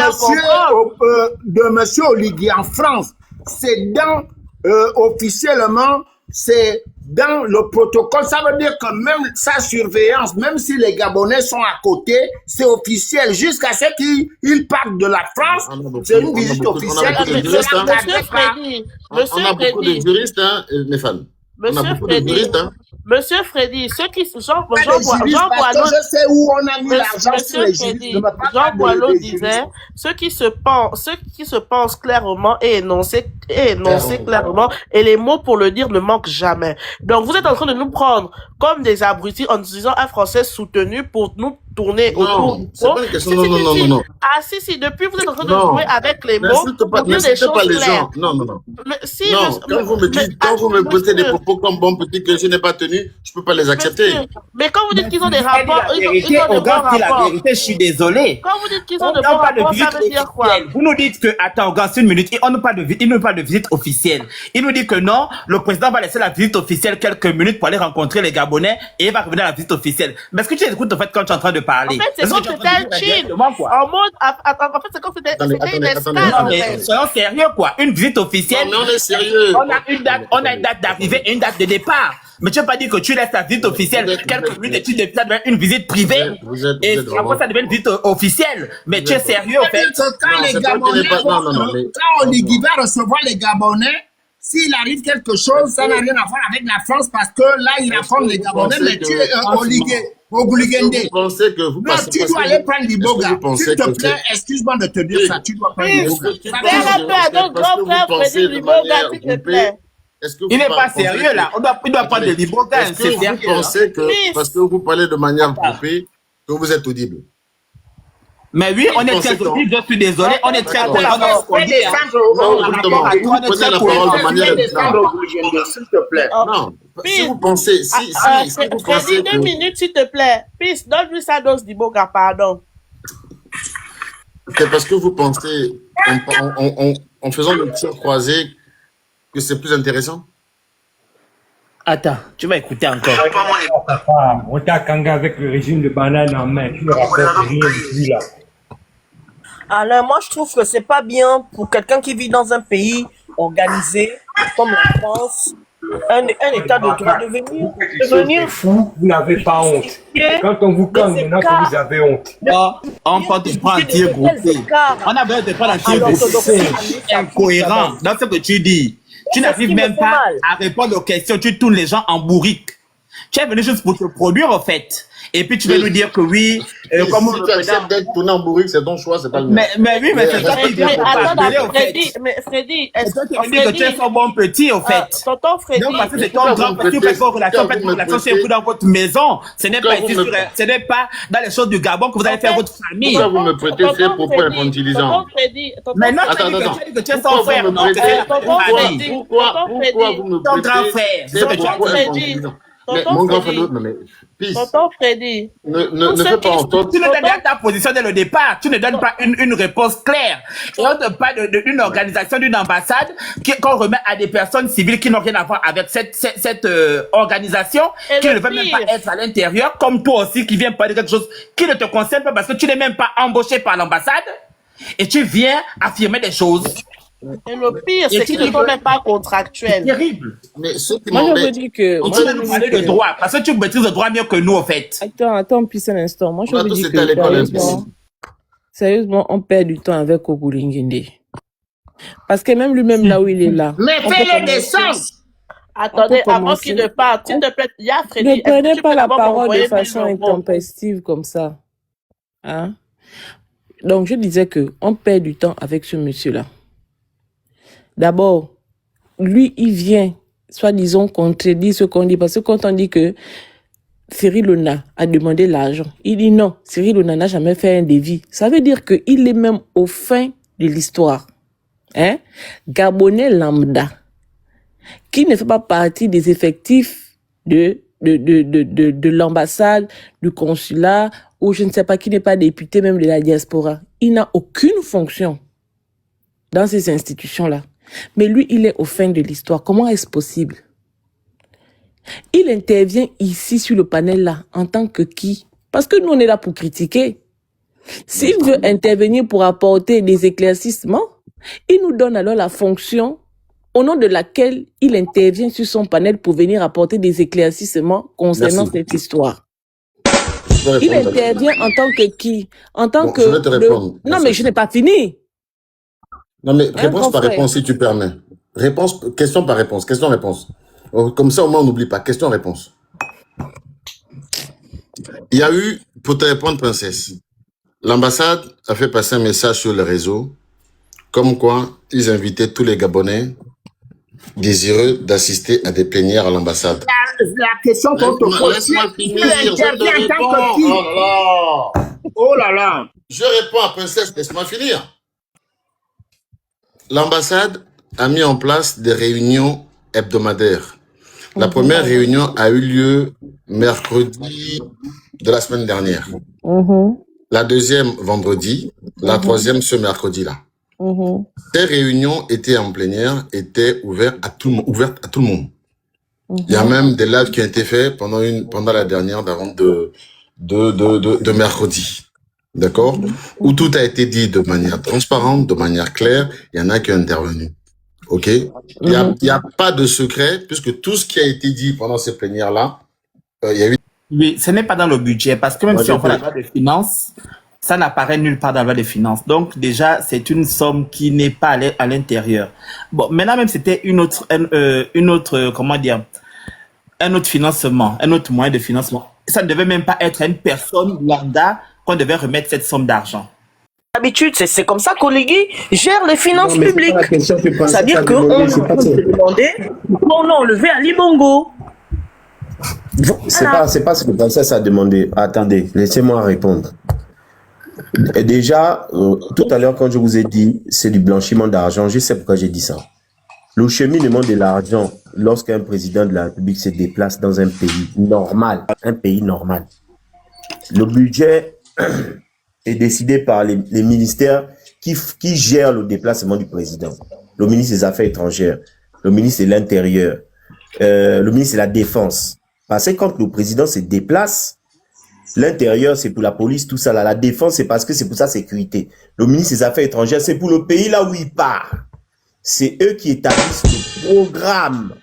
monsieur Oligui en France, c'est dans, officiellement, c'est dans le protocole, ça veut dire que même sa surveillance, même si les Gabonais sont à côté, c'est officiel. Jusqu'à ce qu'ils partent de la France, c'est une visite officielle. On a beaucoup de juristes, hein, mes femmes. On a beaucoup de juristes, hein. Monsieur Freddy, ceux qui Jean Boileau, je sais où on a mis l'argent sur les juristes. Jean Boileau disait ceux qui se pensent clairement et énoncer clairement, et les mots pour le dire ne manquent jamais. Donc vous êtes en train de nous prendre comme des abrutis en nous disant un Français soutenu pour nous tourner autour du pot. Non. Ah si, depuis vous êtes en train de jouer avec les mots pour dire des choses claires. Non. Mais, si, non, quand vous me posez des propos comme bon petit que je n'ai pas tenu, je peux pas les accepter. Mais quand vous dites qu'ils ont des rapports, la vérité, je suis désolé. Quand vous dites qu'ils ont de bons rapports, ça veut dire quoi? Vous nous dites que, attends, regarde, une minute, il ne parle pas de visite officielle. Il nous dit que non, le président va laisser la visite officielle quelques minutes pour aller rencontrer les Gabonais et il va revenir à la visite officielle. Mais est-ce que tu écoutes en fait quand tu es en train de parler? En fait, c'est comme c'était un chill. En mode, en fait, c'est comme c'était une escale. Non, mais soyons sérieux, quoi. Une visite officielle. Non, mais on est sérieux. On a une date d'arrivée et une date de départ. Mais tu n'as pas dit que tu laisses ta visite officielle quelques minutes et tu ça devient une visite privée. Et après ça devient une visite officielle. Mais tu es sérieux, en fait. Quand les Gabonais, quand Oligui va recevoir les Gabonais, s'il arrive quelque chose, ça n'a rien à voir avec la France parce que là, il raconte les Gabonais, mais tu es Oligende. Vous pensez que vous passez... Tu dois aller prendre l'Iboga. S'il te plaît, excuse-moi de te dire ça, tu dois prendre l'Iboga. Fais un peu à notre grand frère Freddy l'Iboga, s'il te plaît. Il n'est pas sérieux là, il doit prendre de l'Iboga. Est-ce que vous pensez que, parce que vous parlez de manière groupée, que vous êtes audible? Mais oui, on est très audible, je suis désolé, on est très cohérent dans ce qu'on dit. Prenez la parole de manière différente. S'il te plaît. Non, si vous pensez, si vous pensez que... 2 minutes, s'il te plaît. Peace, donne-lui sa dose d'Iboga, pardon. C'est parce que vous pensez, en faisant le tir croisé, que c'est plus intéressant? Attends, tu vas écouter encore. On t'a Kanga avec le régime de banane en main. Tu ne rapportes rien depuis là. Alors, moi, je trouve que c'est pas bien pour quelqu'un qui vit dans un pays organisé comme la France, un état de droit de venir fou, vous n'avez pas honte. Quand on vous calme, maintenant que vous avez honte. On peut te prendre un tir groupé. On a besoin de prendre un tir groupé. C'est incohérent dans ce que tu dis. Tu n'arrives même pas à répondre aux questions. Tu tournes les gens en bourrique. Tu es venu juste pour te produire, en fait. Et puis, tu vas nous dire que oui. Comme si tu acceptes d'être tourné en bourrique, c'est ton choix, c'est pas le mien. Mais oui, mais c'est ça qui vient pour parler, en fait. Mais Freddy, est-ce que tu veux dire que tu es son bon petit, en fait? Tonton Freddy. Non, parce que c'est ton grand petit. Vous faites vos relations, chez vous dans votre maison. Ce n'est pas dans les choses du Gabon que vous allez faire votre famille. Pourquoi vous me prêtez ces propos infantilisants? Maintenant, tu dis que tu es son frère. Pourquoi vous me ton grand frère. C'est ce que tu as dit. Mon grand frère, mais Tonton Freddy. Ne fais pas entendre. Tu ne donnes pas ta position dès le départ. Tu ne donnes pas une réponse claire. Et on ne parle d'une organisation, d'une ambassade qu'on remet à des personnes civiles qui n'ont rien à voir avec cette organisation, qui ne veulent même pas être à l'intérieur, comme toi aussi qui viens parler de quelque chose qui ne te concerne pas parce que tu n'es même pas embauché par l'ambassade et tu viens affirmer des choses. Et le pire, c'est qu'ils ne sont même pas contractuels. C'est terrible. Mais ce qui Moi, je veux dire que... On peut nous parler de droit, parce que tu maîtrises le droit mieux que nous, en fait. Attends, puis un instant. Moi, je veux dire que... Sérieusement, on perd du temps avec Okulingende. Parce que même lui-même, là où il est là... Mais fais-le descendre. Attendez, avant qu'il ne parte, s'il te plaît, il y a Freddy. Ne prenez pas la parole de façon intempestive comme ça. Hein? Donc, je disais que on perd du temps avec ce monsieur-là. D'abord, lui, il vient, soi-disant, contredire ce qu'on dit. Parce que quand on dit que Cyril Hona a demandé l'argent, il dit non, Cyril Hona n'a jamais fait un devis. Ça veut dire qu'il est même au fin de l'histoire. Hein? Gabonais lambda, qui ne fait pas partie des effectifs de l'ambassade, du consulat, ou je ne sais pas, qui n'est pas député même de la diaspora. Il n'a aucune fonction dans ces institutions-là. Mais lui, il est au fin de l'histoire. Comment est-ce possible? Il intervient ici sur le panel-là en tant que qui? Parce que nous, on est là pour critiquer. S'il veut intervenir pour apporter des éclaircissements, il nous donne alors la fonction au nom de laquelle il intervient sur son panel pour venir apporter des éclaircissements concernant cette histoire. Il intervient en tant que qui? En tant que... Je vais te répondre. Non, mais je n'ai pas fini. Non, mais réponse par réponse, si tu permets. Question par réponse, question-réponse. Comme ça, au moins, on n'oublie pas. Question-réponse. Il y a eu, pour te répondre, princesse, l'ambassade a fait passer un message sur le réseau, comme quoi ils invitaient tous les Gabonais désireux d'assister à des plénières à l'ambassade. La question qu'on te pose, tu interviens en tant que qui? Oh là là. Oh là là. Je réponds à princesse, laisse-moi finir. L'ambassade a mis en place des réunions hebdomadaires. La première réunion a eu lieu mercredi de la semaine dernière. La deuxième vendredi. La troisième ce mercredi-là. Ces réunions étaient en plénière, étaient ouvertes à tout le monde. Il y a même des lives qui ont été faits pendant la dernière de mercredi. D'accord? Où tout a été dit de manière transparente, de manière claire. Il y en a qui ont intervenu. OK? Il n'y a pas de secret, puisque tout ce qui a été dit pendant ces plénières-là, il y a eu... Oui, ce n'est pas dans le budget, parce que même si on fait la loi des finances, ça n'apparaît nulle part dans la loi des finances. Donc, déjà, c'est une somme qui n'est pas à l'intérieur. Bon, maintenant, même c'était une autre, comment dire, un autre financement, un autre moyen de financement. Ça ne devait même pas être une personne lambda qu'on devait remettre cette somme d'argent. D'habitude, c'est comme ça qu'Oligui gère les finances publiques. C'est-à-dire qu'on a demandé qu'on a enlevé Ali Bongo. C'est pas ce que Princesse a demandé. Attendez, laissez-moi répondre. Et déjà, tout à l'heure, quand je vous ai dit c'est du blanchiment d'argent, je sais pourquoi j'ai dit ça. Le cheminement de l'argent, lorsqu'un président de la République se déplace dans un pays normal, le budget est décidé par les ministères qui gèrent le déplacement du président. Le ministre des Affaires étrangères, le ministre de l'Intérieur, le ministre de la Défense. Parce que quand le président se déplace, l'Intérieur, c'est pour la police, tout ça là. La Défense, c'est parce que c'est pour sa sécurité. Le ministre des Affaires étrangères, c'est pour le pays là où il part. C'est eux qui établissent le programme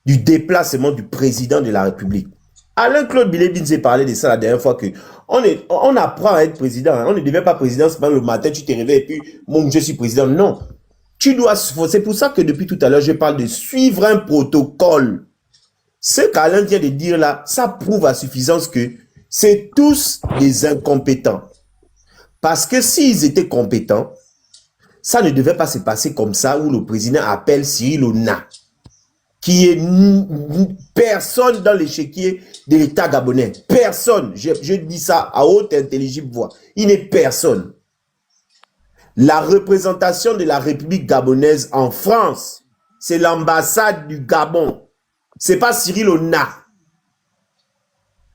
du déplacement du président de la République. Alain-Claude Bilébine s'est parlé de ça la dernière fois que on apprend à être président. Hein. On ne devient pas président, c'est pas le matin, tu te réveilles et puis, je suis président. Non. C'est pour ça que depuis tout à l'heure, je parle de suivre un protocole. Ce qu'Alain vient de dire là, ça prouve à suffisance que c'est tous des incompétents. Parce que s'ils étaient compétents, ça ne devait pas se passer comme ça où le président appelle Cyril Ona, qui est personne dans l'échiquier de l'État gabonais. Personne. Je dis ça à haute intelligible voix. Il n'est personne. La représentation de la République gabonaise en France, c'est l'ambassade du Gabon. C'est pas Cyril Ona.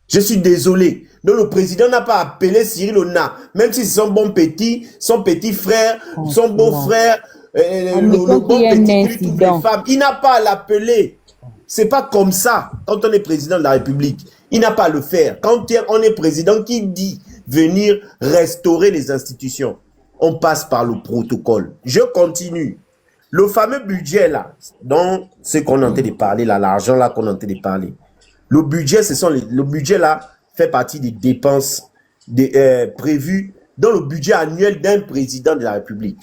Je suis désolé. Donc le président n'a pas appelé Cyril Ona, même si c'est son petit frère, son beau-frère, le bon petit qui toutes les femmes. Il n'a pas à l'appeler. C'est pas comme ça quand on est président de la République. Il n'a pas à le faire. Quand on est président qui dit venir restaurer les institutions, on passe par le protocole. Je continue. Le fameux budget là, dont ce qu'on est en train de parler là, l'argent là qu'on est en train de parler. Le budget, le budget là fait partie des dépenses prévues dans le budget annuel d'un président de la République.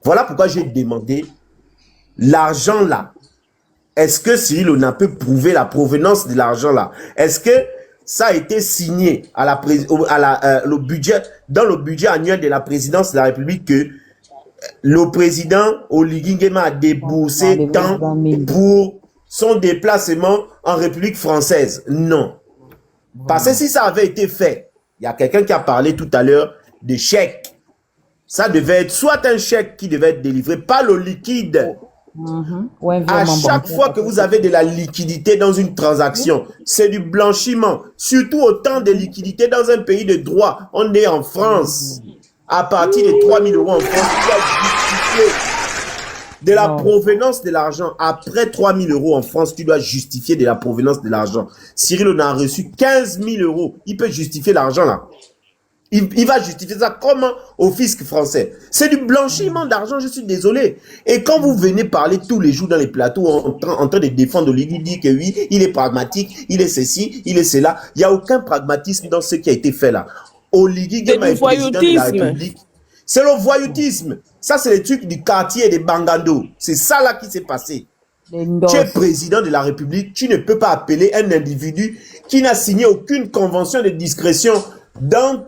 Voilà pourquoi j'ai demandé l'argent là. Est-ce que Cyril Ona peut prouver la provenance de l'argent là? Est-ce que ça a été signé dans le budget annuel de la présidence de la République que le président Oligui Nguema a déboursé tant pour son déplacement en République française? Non. Parce que si ça avait été fait, il y a quelqu'un qui a parlé tout à l'heure de chèque. Ça devait être soit un chèque qui devait être délivré, pas le liquide. À chaque fois que vous avez de la liquidité dans une transaction, c'est du blanchiment. Surtout autant de liquidité dans un pays de droit. On est en France. À partir de 3 000 € en France, tu dois justifier de la provenance de l'argent. Après 3 000 € en France, tu dois justifier de la provenance de l'argent. Cyril Ona a reçu 15 000 €. Il peut justifier l'argent là. Il va justifier ça comment au fisc français? C'est du blanchiment d'argent, je suis désolé. Et quand vous venez parler tous les jours dans les plateaux en train de défendre Oligui, dit que oui, il est pragmatique, il est ceci, il est cela, il n'y a aucun pragmatisme dans ce qui a été fait là. Oligui Nguema est président de la République. C'est le voyoutisme. Ça, c'est les trucs du quartier des Bangando. C'est ça là qui s'est passé. Tu es président de la République, tu ne peux pas appeler un individu qui n'a signé aucune convention de discrétion dans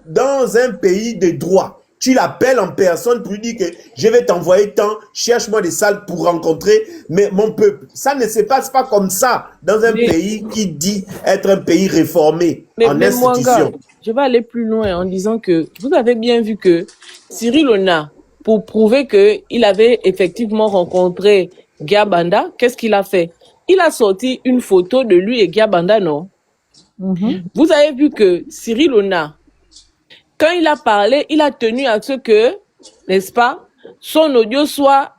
un pays de droit. Tu l'appelles en personne pour lui dire que je vais t'envoyer tant, cherche-moi des salles pour rencontrer mon peuple. Ça ne se passe pas comme ça dans un pays qui dit être un pays réformé en institution. Je vais aller plus loin en disant que vous avez bien vu que Cyril Ona, pour prouver qu'il avait effectivement rencontré Guy Banda, qu'est-ce qu'il a fait? Il a sorti une photo de lui et Guy Banda, non? Vous avez vu que Cyril Ona, quand il a parlé, il a tenu à ce que, n'est-ce pas, son audio soit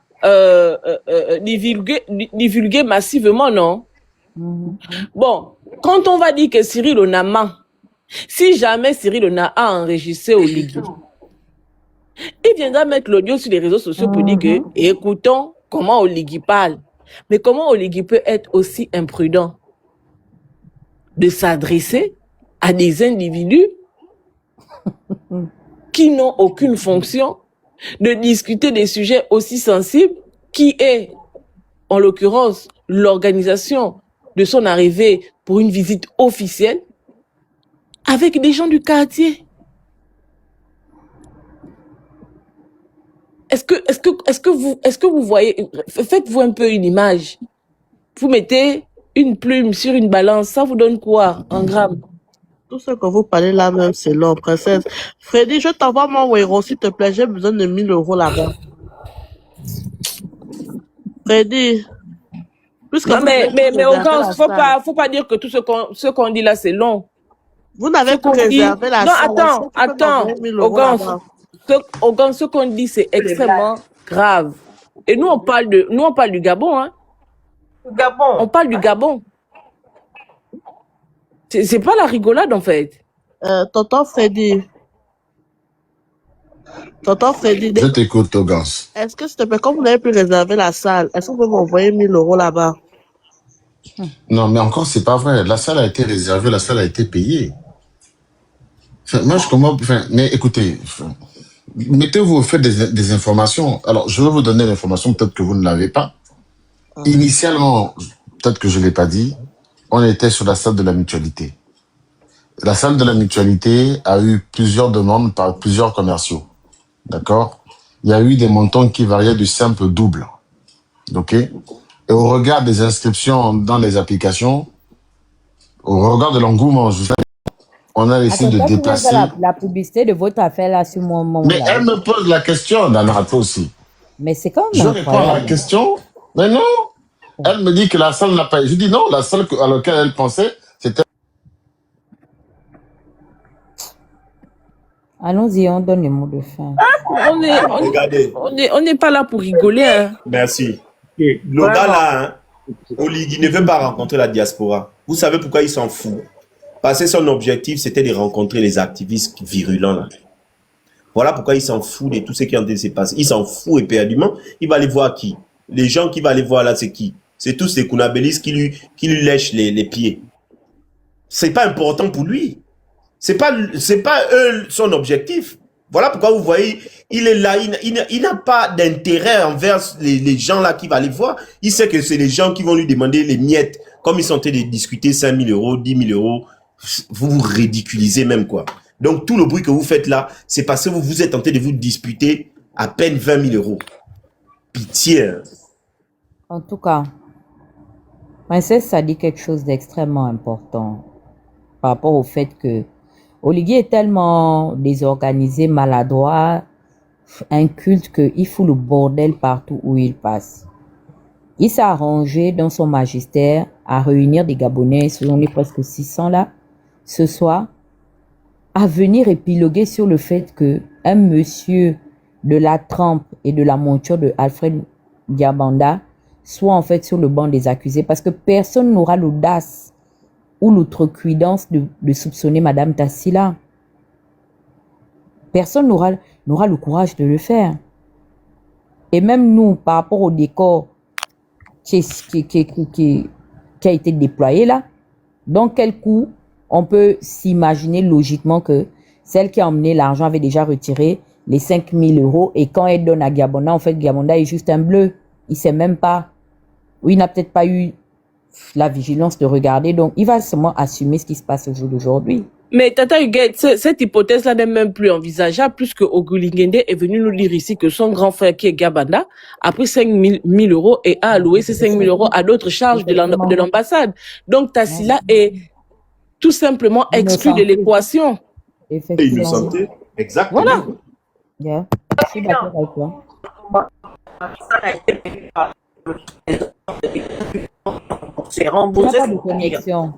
divulgué massivement, non? Bon, quand on va dire que Cyril Ona ment, si jamais Cyril Ona a enregistré Oligui, il viendra mettre l'audio sur les réseaux sociaux pour dire que, écoutons comment Oligui parle. Mais comment Oligui peut être aussi imprudent de s'adresser à des individus qui n'ont aucune fonction, de discuter des sujets aussi sensibles, qui est, en l'occurrence, l'organisation de son arrivée pour une visite officielle, avec des gens du quartier. Est-ce que vous voyez, faites-vous un peu une image. Vous mettez une plume sur une balance, ça vous donne quoi en grammes? Tout ce que vous parlez là même, c'est long, princesse. Freddy, je t'envoie mon héros, s'il te plaît, j'ai besoin de 1000 € là-bas. Freddy. Non, mais au gars, faut pas dire que tout ce qu'on dit là, c'est long. Vous n'avez pas réservé la salle. Non, attends. Au gars, ce qu'on dit, c'est extrêmement grave. Et nous, on parle du Gabon, hein. Gabon. On parle du Gabon. C'est pas la rigolade, en fait. Tonton Freddy. Je t'écoute, Togans. Est-ce que, s'il te plaît, comme vous n'avez plus réservé la salle, est-ce que vous pouvez m'envoyer 1000 € là-bas? Non, mais encore, c'est pas vrai. La salle a été réservée, la salle a été payée. Enfin, moi, je comprends. Enfin, mais écoutez, mettez-vous au fait des informations. Alors, je vais vous donner l'information, peut-être que vous ne l'avez pas. Initialement, peut-être que je ne l'ai pas dit, on était sur la salle de la mutualité. La salle de la mutualité a eu plusieurs demandes par plusieurs commerciaux. D'accord? Il y a eu des montants qui variaient du simple au double. OK? Et au regard des inscriptions dans les applications, au regard de l'engouement, on a essayé de déplacer... La publicité de votre affaire là sur mon moment. Mais elle me pose la question, Danarato aussi. Mais c'est quand même. Je réponds à la question, mais non. Elle me dit que la salle n'a pas... Je dis non, la salle à laquelle elle pensait, c'était... Allons-y, on donne le mot de fin. On n'est pas là pour rigoler. Hein. Merci. Le gars là, hein, Oligui ne veut pas rencontrer la diaspora. Vous savez pourquoi il s'en fout? Parce que son objectif, c'était de rencontrer les activistes virulents là. Voilà pourquoi il s'en fout de tout ce qui est en train de se passer. Il s'en fout éperdument. Il va aller voir qui? Les gens qui vont aller voir là, c'est qui? C'est tous ces Kounabelis qui lui lèchent les pieds. C'est pas important pour lui. C'est pas eux son objectif. Voilà pourquoi vous voyez, il est là, il n'a pas d'intérêt envers les gens là qui vont aller voir. Il sait que c'est les gens qui vont lui demander les miettes. Comme ils sont en train de discuter 5 000 €, 10 000 €, vous vous ridiculisez même quoi. Donc tout le bruit que vous faites là, c'est parce que vous êtes en train de vous disputer à peine 20 000 €. Pitié. Hein. En tout cas, Princesse, ça dit quelque chose d'extrêmement important par rapport au fait que Oligui est tellement désorganisé, maladroit, inculte qu'il fout le bordel partout où il passe. Il s'est arrangé dans son magistère à réunir des Gabonais, on est presque 600 là, ce soir, à venir épiloguer sur le fait que un monsieur de la trempe et de la monture de Alfred Guy Banda soit en fait sur le banc des accusés, parce que personne n'aura l'audace ou l'outrecuidance de soupçonner Madame Tassila. Personne n'aura le courage de le faire. Et même nous, par rapport au décor qui a été déployé là, dans quel coup on peut s'imaginer logiquement que celle qui a emmené l'argent avait déjà retiré les 5 000 € et quand elle donne à Gabonda, en fait, Gabonda est juste un bleu. Il sait même pas. Ou il n'a peut-être pas eu la vigilance de regarder. Donc, il va seulement assumer ce qui se passe au jour d'aujourd'hui. Mais Tata Huguette, cette hypothèse-là n'est même plus envisageable puisque Ogulingende est venu nous dire ici que son grand frère qui est Gabanda a pris 5 000 € et a alloué ces 5 000 € à d'autres charges de l'ambassade. Donc Tassila est tout simplement exclu de l'équation. Effectivement. Innocenté, exactement. Voilà. Yeah. Je suis d'accord avec toi. C'est remboursé. Il n'y a pas de connexion.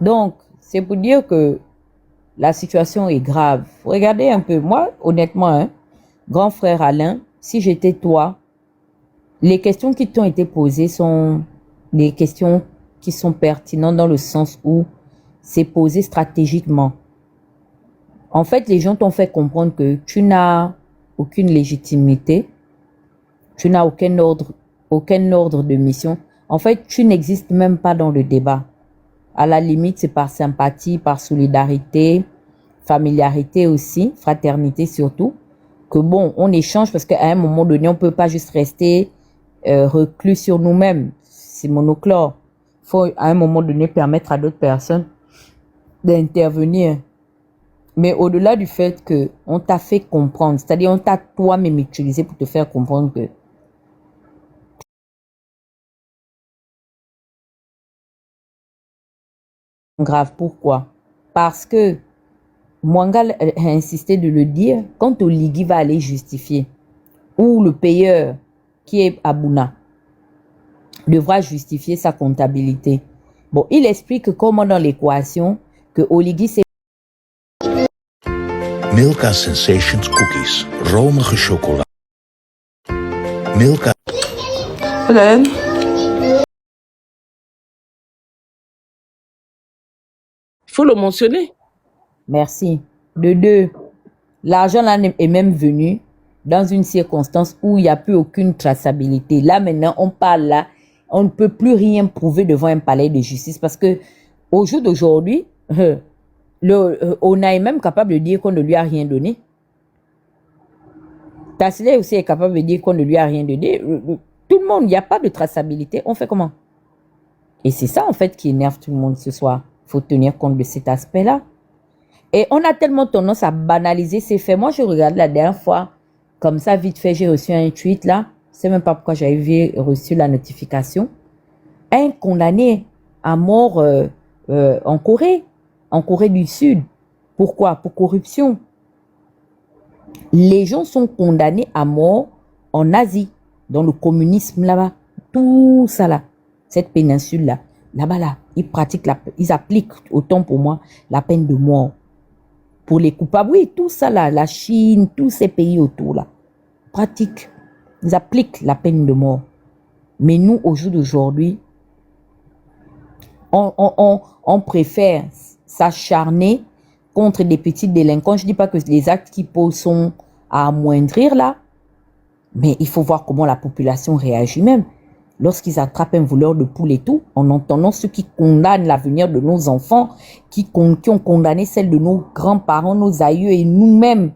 Donc, c'est pour dire que la situation est grave. Regardez un peu. Moi, honnêtement, hein, grand frère Alain, si j'étais toi, les questions qui t'ont été posées sont des questions qui sont pertinentes dans le sens où c'est posé stratégiquement. En fait, les gens t'ont fait comprendre que tu n'as aucune légitimité, tu n'as aucun ordre de mission. En fait, tu n'existes même pas dans le débat. À la limite, c'est par sympathie, par solidarité, familiarité aussi, fraternité surtout, que bon, on échange parce qu'à un moment donné, on peut pas juste rester reclus sur nous-mêmes. C'est monochlore. Il faut à un moment donné permettre à d'autres personnes d'intervenir. Mais au-delà du fait que on t'a fait comprendre, c'est-à-dire on t'a toi-même utilisé pour te faire comprendre que grave. Pourquoi? Parce que Mwangal a insisté de le dire, quand Oligui va aller justifier, ou le payeur qui est Abouna devra justifier sa comptabilité. Bon, il explique comment dans l'équation que Oligui c'est Milka Sensations Cookies, romige chocola. Milka. Hélène. Il faut le mentionner. Merci. De deux, l'argent là est même venu dans une circonstance où il n'y a plus aucune traçabilité. Là maintenant, on parle là, on ne peut plus rien prouver devant un palais de justice parce que au jour d'aujourd'hui, ONA est même capable de dire qu'on ne lui a rien donné. Tassila aussi est capable de dire qu'on ne lui a rien donné. Tout le monde, il n'y a pas de traçabilité. On fait comment? Et c'est ça en fait qui énerve tout le monde ce soir. Il faut tenir compte de cet aspect-là. Et on a tellement tendance à banaliser ces faits. Moi, je regarde la dernière fois, comme ça, vite fait, j'ai reçu un tweet là. Je ne sais même pas pourquoi j'avais reçu la notification. Un condamné à mort en Corée du Sud. Pourquoi? Pour corruption. Les gens sont condamnés à mort en Asie, dans le communisme là-bas. Tout ça là, cette péninsule là, là-bas là, ils appliquent, autant pour moi, la peine de mort. Pour les coupables, oui, tout ça là, la Chine, tous ces pays autour là, pratiquent, ils appliquent la peine de mort. Mais nous, au jour d'aujourd'hui, on préfère s'acharner contre des petits délinquants. Je ne dis pas que les actes qu'ils posent sont à amoindrir là, mais il faut voir comment la population réagit même. Lorsqu'ils attrapent un voleur de poules et tout, en entendant ceux qui condamnent l'avenir de nos enfants, qui ont condamné celle de nos grands-parents, nos aïeux et nous-mêmes,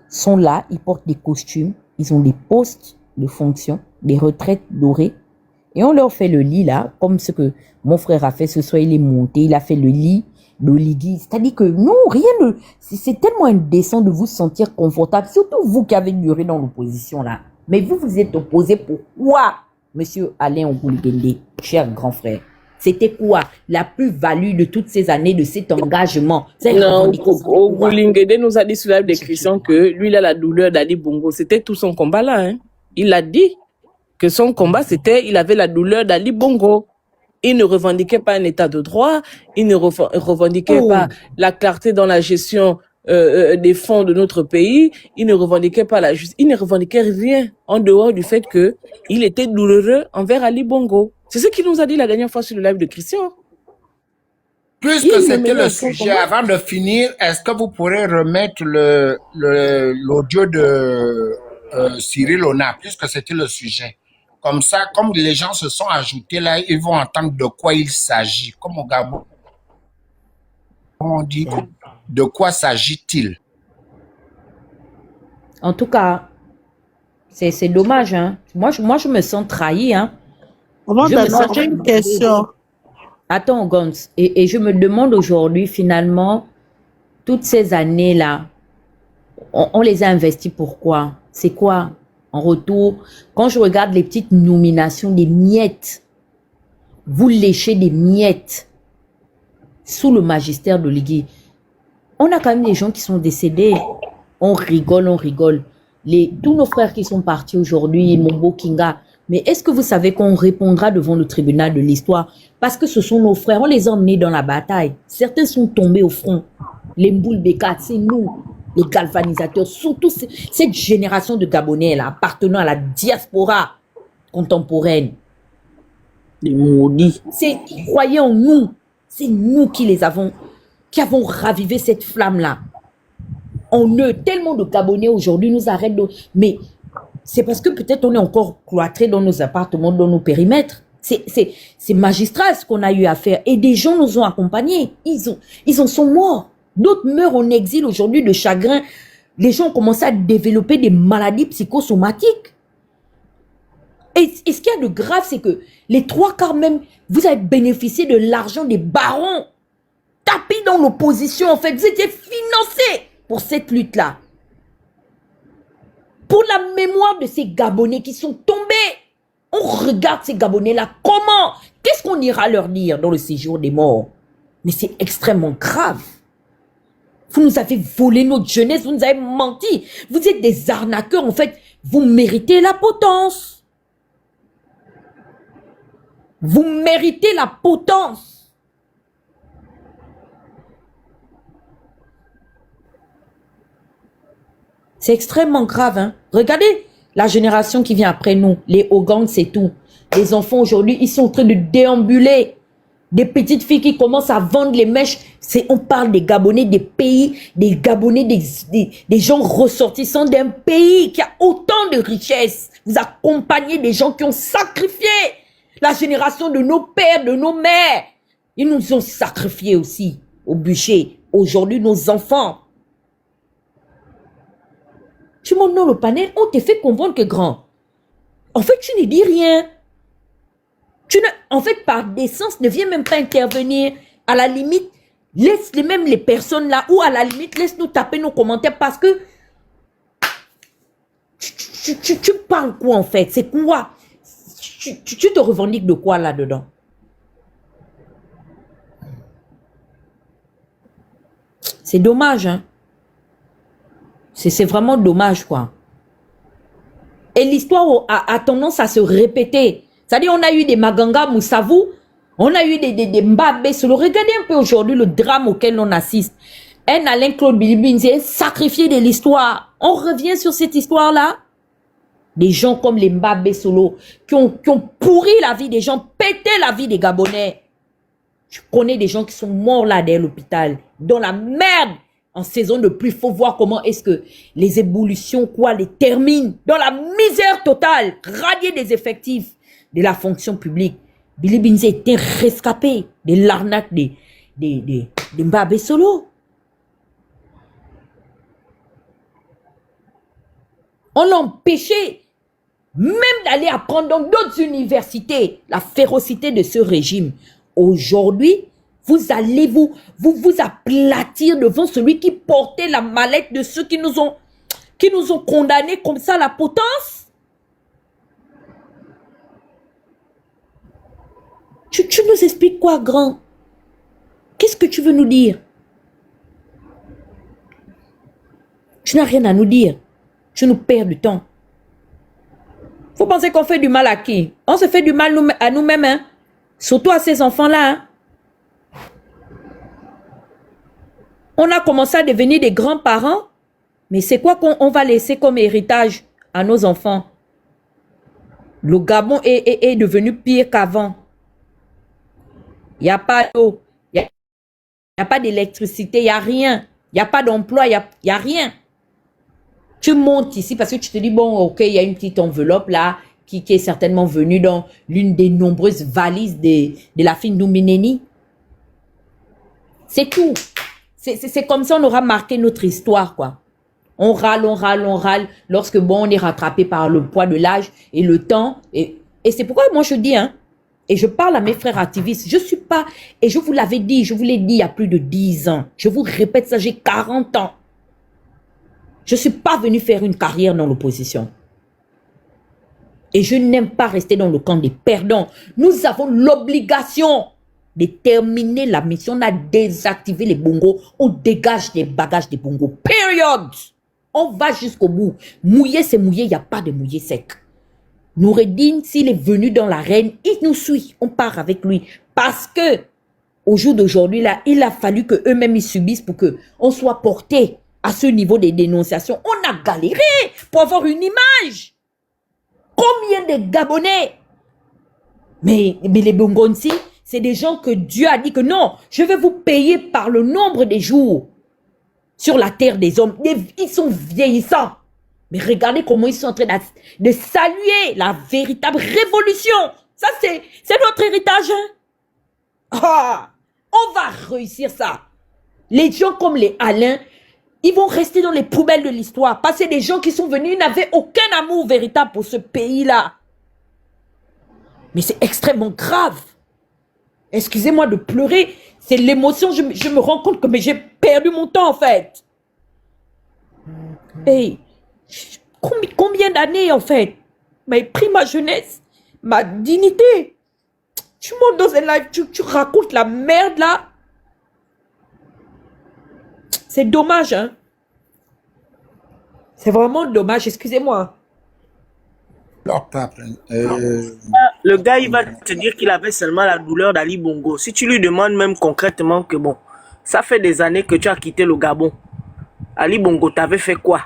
sont là, ils portent des costumes, ils ont des postes de fonction, des retraites dorées, et on leur fait le lit là, comme ce que mon frère a fait ce soir, il est monté, il a fait le lit d'Oligui. C'est-à-dire que non, c'est tellement indécent de vous sentir confortable, surtout vous qui avez duré dans l'opposition là. Mais vous vous êtes opposé pourquoi, monsieur Alain Ogulingende, cher grand frère? C'était quoi la plus-value de toutes ces années de cet engagement? Non, Ogulingende nous a dit sur la description que lui, il a la douleur d'Ali Bongo. C'était tout son combat là. Hein. Il a dit que son combat, c'était, il avait la douleur d'Ali Bongo. Il ne revendiquait pas un état de droit, il ne revendiquait pas la clarté dans la gestion des fonds de notre pays, il ne revendiquait pas la justice, il ne revendiquait rien en dehors du fait que il était douloureux envers Ali Bongo. C'est ce qu'il nous a dit la dernière fois sur le live de Christian. Puisque Il me c'était menait le au fond sujet, comment? avant de finir, est-ce que vous pourrez remettre l'audio de Cyril Ona, puisque c'était le sujet? Comme ça, comme les gens se sont ajoutés là, ils vont entendre de quoi il s'agit. Comme au Gabon, on dit de quoi s'agit-il? En tout cas, c'est dommage. Hein. Moi, je me sens trahi. Hein. Comment Je me sens j'ai une question. Attends, Gons. Et je me demande aujourd'hui, finalement, toutes ces années-là, on les a investis pourquoi? C'est quoi en retour? Quand je regarde les petites nominations des miettes, vous léchez des miettes sous le magistère de l'Igui. On a quand même des gens qui sont décédés. On rigole, on rigole. Tous nos frères qui sont partis aujourd'hui, Mombo Kinga, mais est-ce que vous savez qu'on répondra devant le tribunal de l'histoire? Parce que ce sont nos frères, on les a emmenés dans la bataille. Certains sont tombés au front. Les Mboul Bekat, c'est nous, les galvanisateurs, surtout cette génération de Gabonais là, appartenant à la diaspora contemporaine. Les maudits. Croyez en nous, c'est nous qui avons ravivé cette flamme-là. En eux, tellement de Gabonais aujourd'hui nous arrêtent. Mais c'est parce que peut-être on est encore cloîtrés dans nos appartements, dans nos périmètres. C'est magistral ce qu'on a eu à faire. Et des gens nous ont accompagnés. Ils en sont morts. D'autres meurent en exil aujourd'hui de chagrin. Les gens ont commencé à développer des maladies psychosomatiques. Et ce qu'il y a de grave, c'est que les trois quarts même, vous avez bénéficié de l'argent des barons. Tapis dans l'opposition, en fait. Vous étiez financés pour cette lutte-là. Pour la mémoire de ces Gabonais qui sont tombés. On regarde ces Gabonais-là. Comment? Qu'est-ce qu'on ira leur dire dans le séjour des morts? Mais c'est extrêmement grave. Vous nous avez volé notre jeunesse, vous nous avez menti. Vous êtes des arnaqueurs, en fait. Vous méritez la potence. Vous méritez la potence. C'est extrêmement grave, hein. Regardez la génération qui vient après nous, les Ogangs, c'est tout. Les enfants aujourd'hui, ils sont en train de déambuler. Des petites filles qui commencent à vendre les mèches. On parle des Gabonais, des pays, des Gabonais, des gens ressortissants d'un pays qui a autant de richesses. Vous accompagnez des gens qui ont sacrifié la génération de nos pères, de nos mères. Ils nous ont sacrifiés aussi au bûcher. Aujourd'hui, nos enfants. Tu montes dans le panel, on te fait comprendre que grand. En fait, tu ne dis rien. En fait, par décence, ne viens même pas intervenir. À la limite, laisse même les personnes là, ou à la limite, laisse-nous taper nos commentaires parce que tu parles quoi en fait? C'est quoi? Tu te revendiques de quoi là-dedans? C'est dommage, hein? C'est vraiment dommage, quoi. Et l'histoire a tendance à se répéter. C'est-à-dire, on a eu des Maganga Moussavou, on a eu des Mbabé Solo. Regardez un peu aujourd'hui le drame auquel on assiste. Un Alain-Claude Bilibinzi sacrifié de l'histoire. On revient sur cette histoire-là. Des gens comme les Mbabé Solo qui ont pourri la vie des gens, pété la vie des Gabonais. Je connais des gens qui sont morts là derrière l'hôpital, dans la merde. En saison de pluie, il faut voir comment est-ce que les ébullitions, les terminent. Dans la misère totale, radier des effectifs de la fonction publique. Billy Binze était rescapé de l'arnaque de Mbabé Solo. On l'a empêché même d'aller apprendre dans d'autres universités la férocité de ce régime. Aujourd'hui, vous allez vous aplatir devant celui qui portait la mallette de ceux qui nous ont condamnés comme ça à la potence. Tu nous expliques quoi, grand? Qu'est-ce que tu veux nous dire? Tu n'as rien à nous dire. Tu nous perds du temps. Vous pensez qu'on fait du mal à qui? On se fait du mal à nous-mêmes, hein? Surtout à ces enfants-là, hein? On a commencé à devenir des grands-parents, mais c'est quoi qu'on va laisser comme héritage à nos enfants? Le Gabon est devenu pire qu'avant. Il n'y a pas d'eau, Il n'y a pas d'électricité, il n'y a rien. Il n'y a pas d'emploi, il n'y a rien. Tu montes ici parce que tu te dis, bon, ok, il y a une petite enveloppe là qui est certainement venue dans l'une des nombreuses valises de la fille Noumineni. C'est tout. C'est comme ça on aura marqué notre histoire, quoi. On râle, on râle, on râle lorsque, bon, on est rattrapé par le poids de l'âge et le temps. Et c'est pourquoi moi je dis, hein, et je parle à mes frères activistes, je suis pas, et je vous l'avais dit, je vous l'ai dit il y a plus de 10 ans. Je vous répète ça, j'ai 40 ans. Je suis pas venu faire une carrière dans l'opposition. Et je n'aime pas rester dans le camp des perdants. Nous avons l'obligation de terminer la mission. On a désactivé les bongos. On dégage les bagages des bongos. Période. On va jusqu'au bout. Mouiller, c'est mouiller. Il n'y a pas de mouiller sec. Noureddin, s'il est venu dans l'arène, il nous suit. On part avec lui. Parce que, au jour d'aujourd'hui, là, il a fallu qu'eux-mêmes ils subissent pour qu'on soit porté à ce niveau des dénonciations. On a galéré pour avoir une image. Combien de Gabonais? Mais les Bongonsi, c'est des gens que Dieu a dit que non, je vais vous payer par le nombre des jours sur la terre des hommes. Ils sont vieillissants. Mais regardez comment ils sont en train de saluer la véritable révolution. Ça, c'est notre héritage. Hein? Ah, on va réussir ça. Les gens comme les Alain, ils vont rester dans les poubelles de l'histoire. Parce que des gens qui sont venus, ils n'avaient aucun amour véritable pour ce pays-là. Mais c'est extrêmement grave. Excusez-moi de pleurer. C'est l'émotion. Je me rends compte que j'ai perdu mon temps, en fait. Hey, combien d'années, en fait, m'a pris ma jeunesse, ma dignité. Tu montes dans un live, tu racontes la merde, là. C'est dommage, hein. C'est vraiment dommage, excusez-moi. Le gars, il va te dire qu'il avait seulement la douleur d'Ali Bongo. Si tu lui demandes même concrètement que bon, ça fait des années que tu as quitté le Gabon. Ali Bongo, t'avais fait quoi?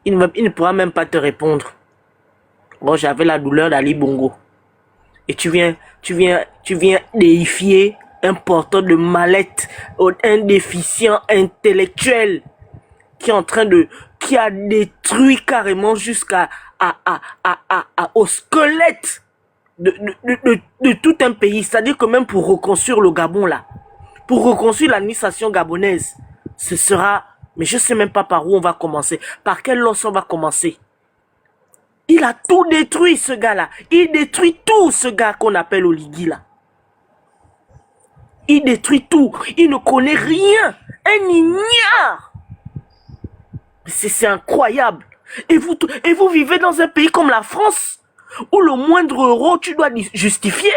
Il ne pourra même pas te répondre. Bon, j'avais la douleur d'Ali Bongo. Et tu viens déifier un porteur de mallette, un déficient intellectuel qui est en train qui a détruit carrément jusqu'à au squelette de tout un pays. C'est-à-dire que même pour reconstruire le Gabon là, pour reconstruire l'administration gabonaise, ce sera, mais je sais même pas par où on va commencer, par quel os on va commencer. Il a tout détruit, ce gars-là. Il détruit tout, ce gars qu'on appelle Oligui là. Il détruit tout. Il ne connaît rien. Un ignare. C'est incroyable. Et vous vivez dans un pays comme la France, où le moindre euro, tu dois justifier.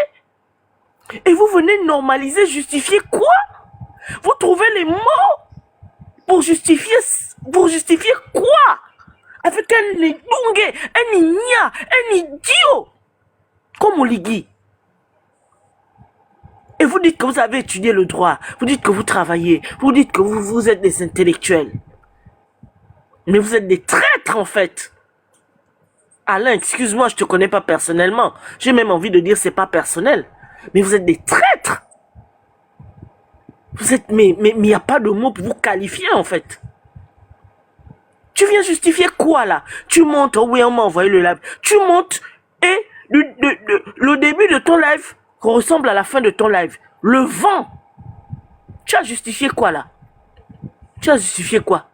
Et vous venez normaliser, justifier quoi? Vous trouvez les mots pour justifier quoi? Avec un Ndungue, un igna, un idiot, comme Oligui. Et vous dites que vous avez étudié le droit, vous dites que vous travaillez, vous dites que vous êtes des intellectuels. Mais vous êtes des traîtres en fait. Alain, excuse-moi, je te connais pas personnellement. J'ai même envie de dire c'est pas personnel. Mais vous êtes des traîtres. Vous êtes, mais il n'y a pas de mot pour vous qualifier en fait. Tu viens justifier quoi là? Tu montes, oh oui, on m'a envoyé le live. Tu montes et le début de ton live ressemble à la fin de ton live. Le vent. Tu as justifié quoi là? Tu as justifié quoi?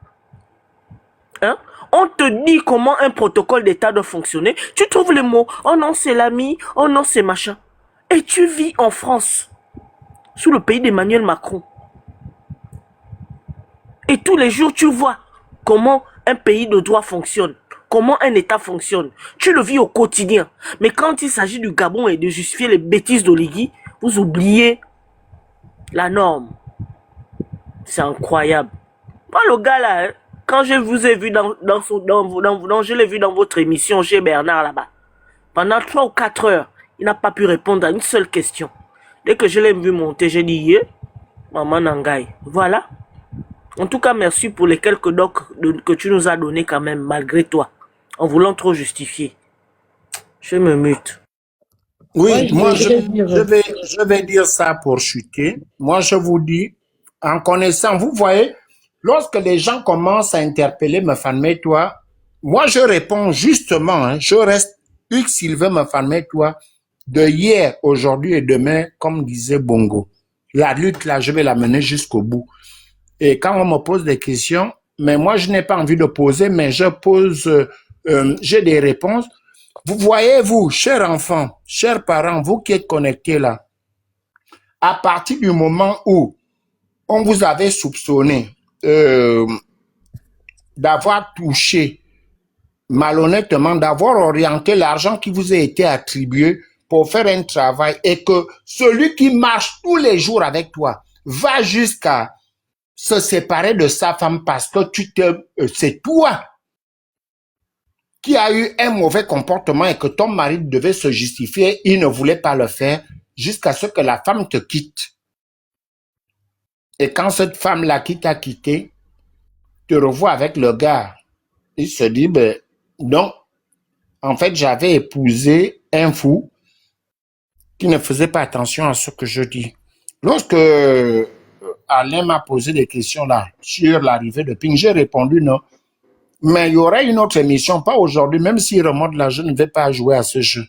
Hein? On te dit comment un protocole d'État doit fonctionner. Tu trouves les mots. Oh non, c'est l'ami. Oh non, c'est machin. Et tu vis en France, sous le pays d'Emmanuel Macron. Et tous les jours, tu vois comment un pays de droit fonctionne. Comment un État fonctionne. Tu le vis au quotidien. Mais quand il s'agit du Gabon et de justifier les bêtises d'Oligui, vous oubliez la norme. C'est incroyable. Moi, le gars là, hein, quand je vous ai vu je l'ai vu dans votre émission chez Bernard là-bas, pendant 3 ou 4 heures, il n'a pas pu répondre à une seule question. Dès que je l'ai vu monter, j'ai dit, maman Nangaï. Voilà. En tout cas, merci pour les quelques docs que tu nous as donnés quand même, malgré toi, en voulant trop justifier. Je me mute. Oui, moi je vais dire ça pour chuter. Moi je vous dis, En connaissant, vous voyez, lorsque les gens commencent à interpeller me farmer toi, moi je réponds justement, hein, je reste Hugues Sylvain me farmer toi, de hier, aujourd'hui et demain, comme disait Bongo. La lutte là, je vais la mener jusqu'au bout. Et quand on me pose des questions, mais moi je n'ai pas envie de poser, mais je pose, j'ai des réponses. Vous voyez, vous, chers enfants, chers parents, vous qui êtes connectés là, à partir du moment où on vous avait soupçonné d'avoir touché malhonnêtement, d'avoir orienté l'argent qui vous a été attribué pour faire un travail et que celui qui marche tous les jours avec toi va jusqu'à se séparer de sa femme parce que c'est toi qui as eu un mauvais comportement et que ton mari devait se justifier, il ne voulait pas le faire jusqu'à ce que la femme te quitte. Et quand cette femme-là qui t'a quitté te revoit avec le gars, il se dit, ben, non, en fait, j'avais épousé un fou qui ne faisait pas attention à ce que je dis. Lorsque Alain m'a posé des questions là sur l'arrivée de Ping, j'ai répondu non. Mais il y aurait une autre émission, pas aujourd'hui, même s'il remonte là, je ne vais pas jouer à ce jeu.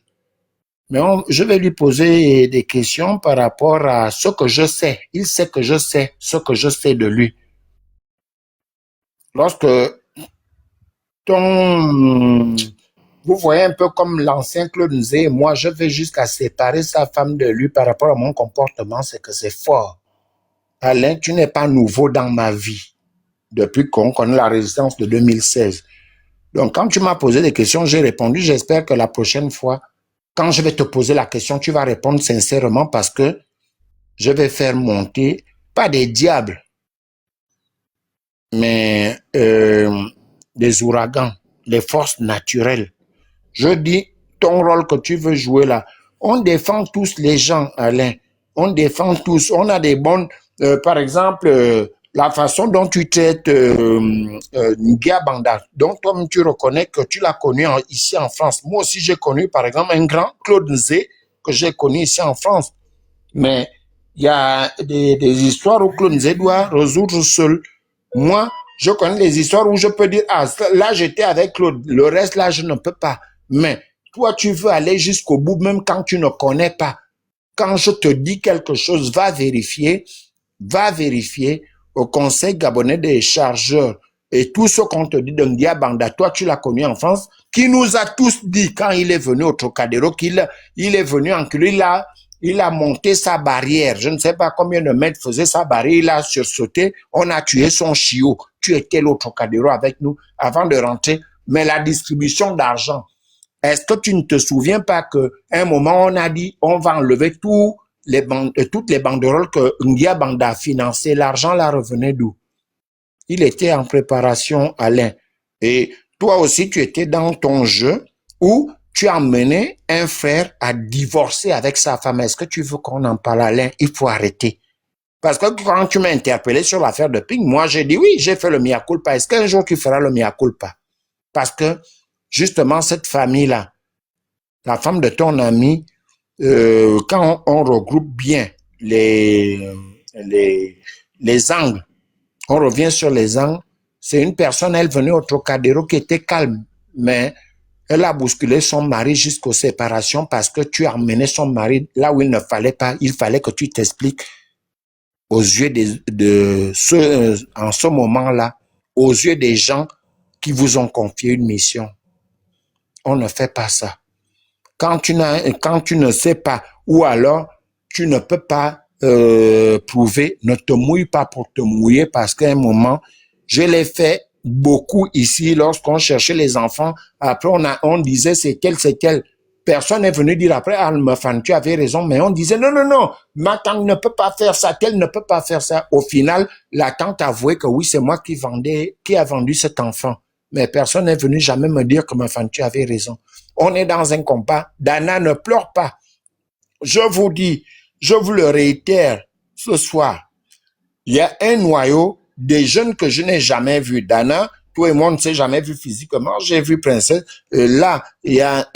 Mais je vais lui poser des questions par rapport à ce que je sais. Il sait que je sais ce que je sais de lui. Lorsque vous voyez un peu comme l'ancien Claude Nzé, moi je vais jusqu'à séparer sa femme de lui par rapport à mon comportement, c'est que c'est fort. Alain, tu n'es pas nouveau dans ma vie depuis qu'on connaît la résistance de 2016. Donc quand tu m'as posé des questions, j'ai répondu. J'espère que la prochaine fois, quand je vais te poser la question, tu vas répondre sincèrement parce que je vais faire monter, pas des diables, mais des ouragans, les forces naturelles. Je dis, ton rôle que tu veux jouer là, on défend tous les gens, Alain. On défend tous. On a des bonnes... par exemple, la façon dont tu traites Ngia Banda, dont toi tu reconnais que tu l'as connu ici en France. Moi aussi, j'ai connu, par exemple, un grand Claude Nzé que j'ai connu ici en France. Mais il y a des histoires où Claude Nzé doit résoudre seul. Moi, je connais les histoires où je peux dire, ah, là, j'étais avec Claude. Le reste, là, je ne peux pas. Mais toi, tu veux aller jusqu'au bout, même quand tu ne connais pas. Quand je te dis quelque chose, va vérifier au Conseil gabonais des chargeurs. Et tout ce qu'on te dit de Ngia Banda, toi, tu l'as connu en France, qui nous a tous dit, quand il est venu au Trocadéro, qu'il est venu en culot, il a monté sa barrière. Je ne sais pas combien de mètres faisait sa barrière. Il a sursauté. On a tué son chiot. Tu étais au Trocadéro avec nous avant de rentrer. Mais la distribution d'argent, est-ce que tu ne te souviens pas qu'à un moment, on a dit, on va enlever toutes les banderoles que Ngia Banda a financées. L'argent là revenait d'où? Il était en préparation, Alain. Et toi aussi, tu étais dans ton jeu où tu as mené un frère à divorcer avec sa femme. Est-ce que tu veux qu'on en parle, Alain? Il faut arrêter. Parce que quand tu m'as interpellé sur l'affaire de Ping, moi j'ai dit oui, j'ai fait le mea culpa. Est-ce qu'un jour tu feras le mea culpa? Parce que justement cette famille-là, la femme de ton ami, quand on regroupe bien les angles, on revient sur les angles, c'est une personne, elle venait au Trocadéro qui était calme, mais elle a bousculé son mari jusqu'aux séparations parce que tu as emmené son mari là où il ne fallait pas. Il fallait que tu t'expliques aux yeux de ceux, en ce moment-là, aux yeux des gens qui vous ont confié une mission. On ne fait pas ça. Quand tu ne sais pas, ou alors tu ne peux pas prouver, ne te mouille pas pour te mouiller parce qu'à un moment, je l'ai fait beaucoup ici lorsqu'on cherchait les enfants. Après, on disait c'est tel. Personne n'est venu dire après, Almefan, tu avais raison, mais on disait non, ma tante ne peut pas faire ça, tel ne peut pas faire ça. Au final, la tante avouait que oui, c'est moi qui a vendu cet enfant. Mais personne n'est venu jamais me dire que ma femme, tu avais raison. On est dans un combat. Dana, ne pleure pas. Je vous dis, je vous le réitère ce soir. Il y a un noyau des jeunes que je n'ai jamais vus. Dana, toi et moi, on ne s'est jamais vu physiquement. J'ai vu Princesse. Là, il y a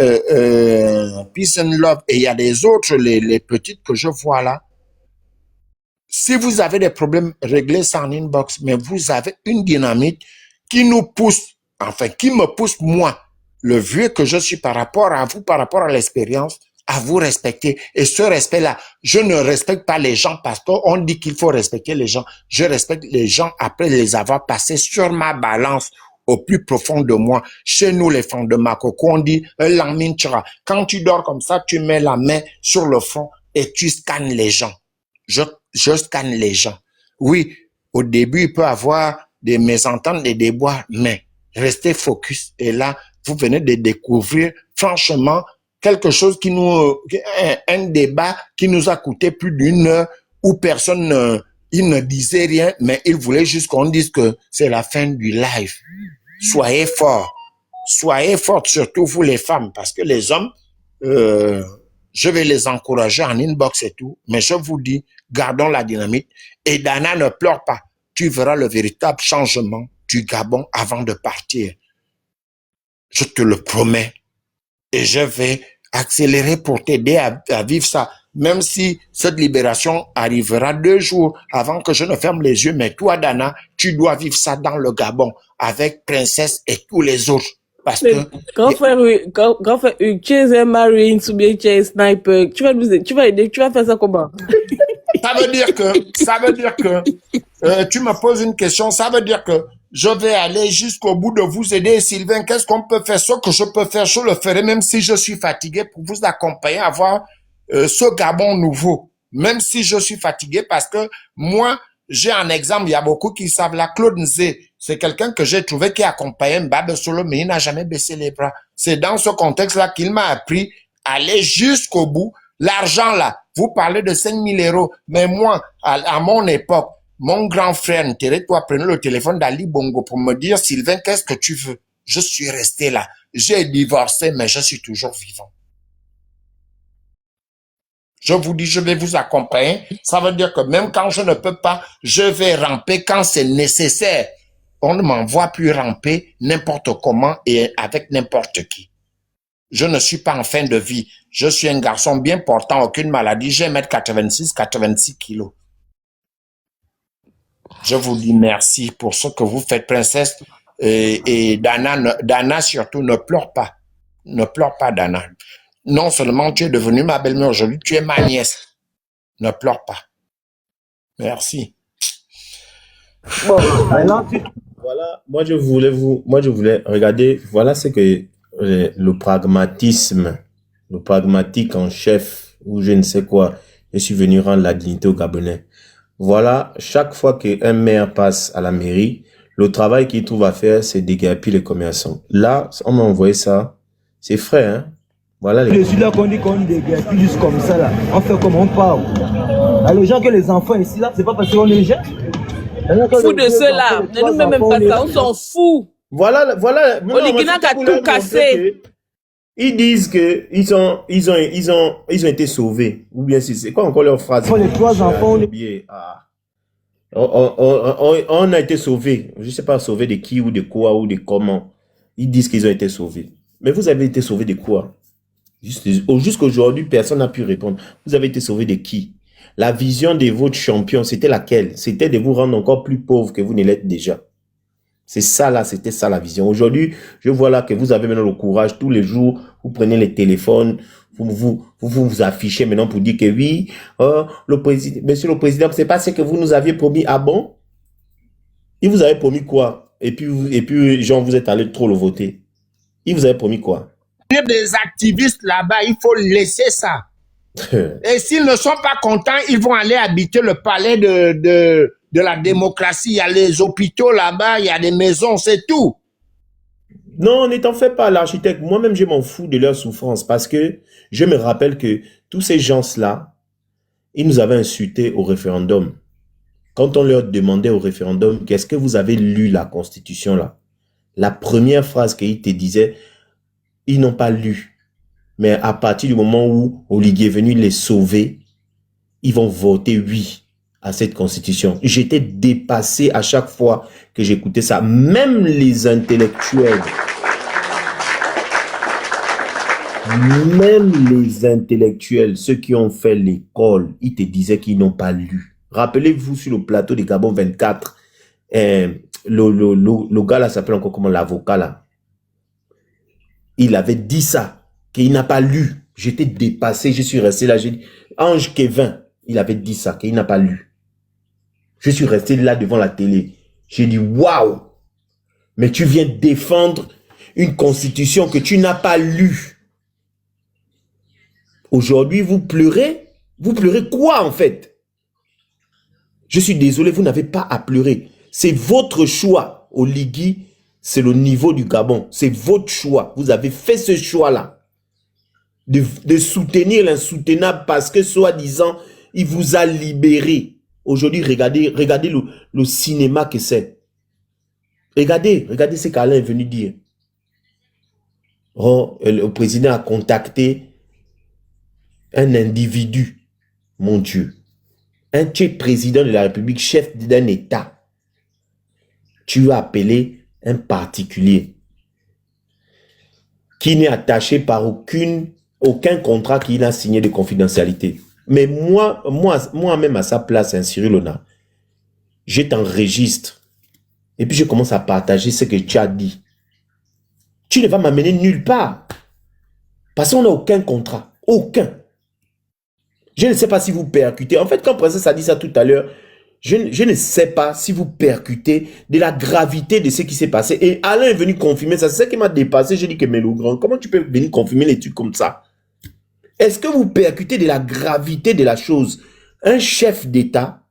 Peace and Love et il y a des autres, les petites que je vois là. Si vous avez des problèmes, réglez ça en inbox. Mais vous avez une dynamique qui nous pousse, enfin, qui me pousse, moi, le vieux que je suis par rapport à vous, par rapport à l'expérience, à vous respecter. Et ce respect-là, je ne respecte pas les gens parce qu'on dit qu'il faut respecter les gens. Je respecte les gens après les avoir passés sur ma balance au plus profond de moi. Chez nous, les femmes de Makoko, on dit l'amintira. Quand tu dors comme ça, tu mets la main sur le front et tu scannes les gens. Je scanne les gens. Oui, au début, il peut avoir des mésententes, des déboires, mais restez focus. Et là, vous venez de découvrir, franchement, quelque chose qui nous, un débat qui nous a coûté plus d'une heure où personne, il ne disait rien, mais il voulait juste qu'on dise que c'est la fin du live. Soyez forts. Soyez fortes, surtout vous les femmes, parce que les hommes, je vais les encourager en inbox et tout, mais je vous dis, gardons la dynamique. Et Dana, ne pleure pas. Tu verras le véritable changement du Gabon avant de partir. Je te le promets. Et je vais accélérer pour t'aider à vivre ça. Même si cette libération arrivera 2 jours avant que je ne ferme les yeux. Mais toi, Dana, tu dois vivre ça dans le Gabon avec Princesse et tous les autres. Parce que... Grand frère, tu es un marine, ou bien tu es un sniper. Tu vas aider, tu vas faire ça comment? Ça veut dire que, tu me poses une question, ça veut dire que je vais aller jusqu'au bout de vous aider. Sylvain, qu'est-ce qu'on peut faire? Ce que je peux faire, je le ferai même si je suis fatigué pour vous accompagner à voir ce Gabon nouveau. Même si je suis fatigué parce que moi, j'ai un exemple, il y a beaucoup qui savent, la Claude Nzé, c'est quelqu'un que j'ai trouvé qui accompagnait Mbabe Solo, mais il n'a jamais baissé les bras. C'est dans ce contexte-là qu'il m'a appris à aller jusqu'au bout. L'argent là, vous parlez de 5 000 €, mais moi, à mon époque, mon grand frère, toi, prenez le téléphone d'Ali Bongo pour me dire, Sylvain, qu'est-ce que tu veux? Je suis resté là. J'ai divorcé, mais je suis toujours vivant. Je vous dis, je vais vous accompagner. Ça veut dire que même quand je ne peux pas, je vais ramper quand c'est nécessaire. On ne m'envoie plus ramper n'importe comment et avec n'importe qui. Je ne suis pas en fin de vie. Je suis un garçon bien portant, aucune maladie. J'ai 1m86, 86 kilos. Je vous dis merci pour ce que vous faites, princesse. Et Dana surtout, ne pleure pas. Ne pleure pas, Dana. Non seulement tu es devenue ma belle-mère aujourd'hui, tu es ma nièce. Ne pleure pas. Merci. Bon, maintenant, voilà, moi je voulais regarder, voilà ce que le pragmatisme, le pragmatique en chef, ou je ne sais quoi, je suis venu rendre la dignité aux Gabonais. Voilà, chaque fois qu'un maire passe à la mairie, le travail qu'il trouve à faire, c'est déguerpir les commerçants. Là, on m'a envoyé ça, c'est frais, hein. Voilà les... Je suis là qu'on dit qu'on déguerpit juste comme ça, là. On fait comme on parle. Les gens que les enfants ici, là, c'est pas parce qu'on les jette. Fou de ceux-là, ne nous mets même pas ça, on s'en fout. Voilà. Oligina a tout cassé. Ils disent que ils ont été sauvés. Ou bien c'est quoi encore leur phrase? Les 3 enfants, on a été sauvés. Je ne sais pas sauvés de qui ou de quoi ou de comment. Ils disent qu'ils ont été sauvés. Mais vous avez été sauvés de quoi? Jusqu'aujourd'hui, personne n'a pu répondre. Vous avez été sauvés de qui? La vision de votre champion, c'était laquelle? C'était de vous rendre encore plus pauvre que vous ne l'êtes déjà. C'est ça là, c'était ça la vision. Aujourd'hui, je vois là que vous avez maintenant le courage, tous les jours, vous prenez les téléphones, vous affichez maintenant pour dire que oui, le président, monsieur le président, c'est pas ce que vous nous aviez promis. Ah bon? Il vous avait promis quoi? Et puis, genre, vous êtes allé trop le voter. Il vous avait promis quoi? Il y a des activistes là-bas, il faut laisser ça. Et s'ils ne sont pas contents, ils vont aller habiter le palais de la démocratie. Il y a les hôpitaux là-bas, il y a des maisons, c'est tout. Non, ne t'en fais pas, l'architecte. Moi-même, je m'en fous de leur souffrance parce que je me rappelle que tous ces gens-là, ils nous avaient insultés au référendum. Quand on leur demandait au référendum, qu'est-ce que vous avez lu la Constitution là? La première phrase qu'ils te disaient, ils n'ont pas lu. Mais à partir du moment où Oligui est venu les sauver, ils vont voter oui à cette constitution. J'étais dépassé à chaque fois que j'écoutais ça. Même les intellectuels, ceux qui ont fait l'école, ils te disaient qu'ils n'ont pas lu. Rappelez-vous sur le plateau de Gabon 24, le gars là s'appelle encore comment, l'avocat là. Il avait dit ça, qu'il n'a pas lu. J'étais dépassé, je suis resté là, j'ai dit, Ange Kevin, il avait dit ça, qu'il n'a pas lu. Je suis resté là devant la télé. J'ai dit, waouh, mais tu viens défendre une constitution que tu n'as pas lue. Aujourd'hui, vous pleurez. Vous pleurez quoi en fait? Je suis désolé, vous n'avez pas à pleurer. C'est votre choix. Oligui, c'est le niveau du Gabon. C'est votre choix. Vous avez fait ce choix-là. De soutenir l'insoutenable parce que, soi-disant, il vous a libéré. Aujourd'hui, regardez le cinéma que c'est. Regardez ce qu'Alain est venu dire. Oh, le président a contacté un individu. Mon Dieu. Tu es président de la République, chef d'un État. Tu as appelé un particulier qui n'est attaché par aucun contrat qu'il a signé de confidentialité. Mais moi-même à sa place, Cyril Ona, je t'enregistre et puis je commence à partager ce que tu as dit. Tu ne vas m'amener nulle part. Parce qu'on n'a aucun contrat. Aucun. Je ne sais pas si vous percutez. En fait, quand Princesse a dit ça tout à l'heure, je ne sais pas si vous percutez de la gravité de ce qui s'est passé. Et Alain est venu confirmer ça. C'est ce qui m'a dépassé. J'ai dit que Melo Grand, comment tu peux venir confirmer les trucs comme ça? Est-ce que vous percutez de la gravité de la chose? Un chef d'État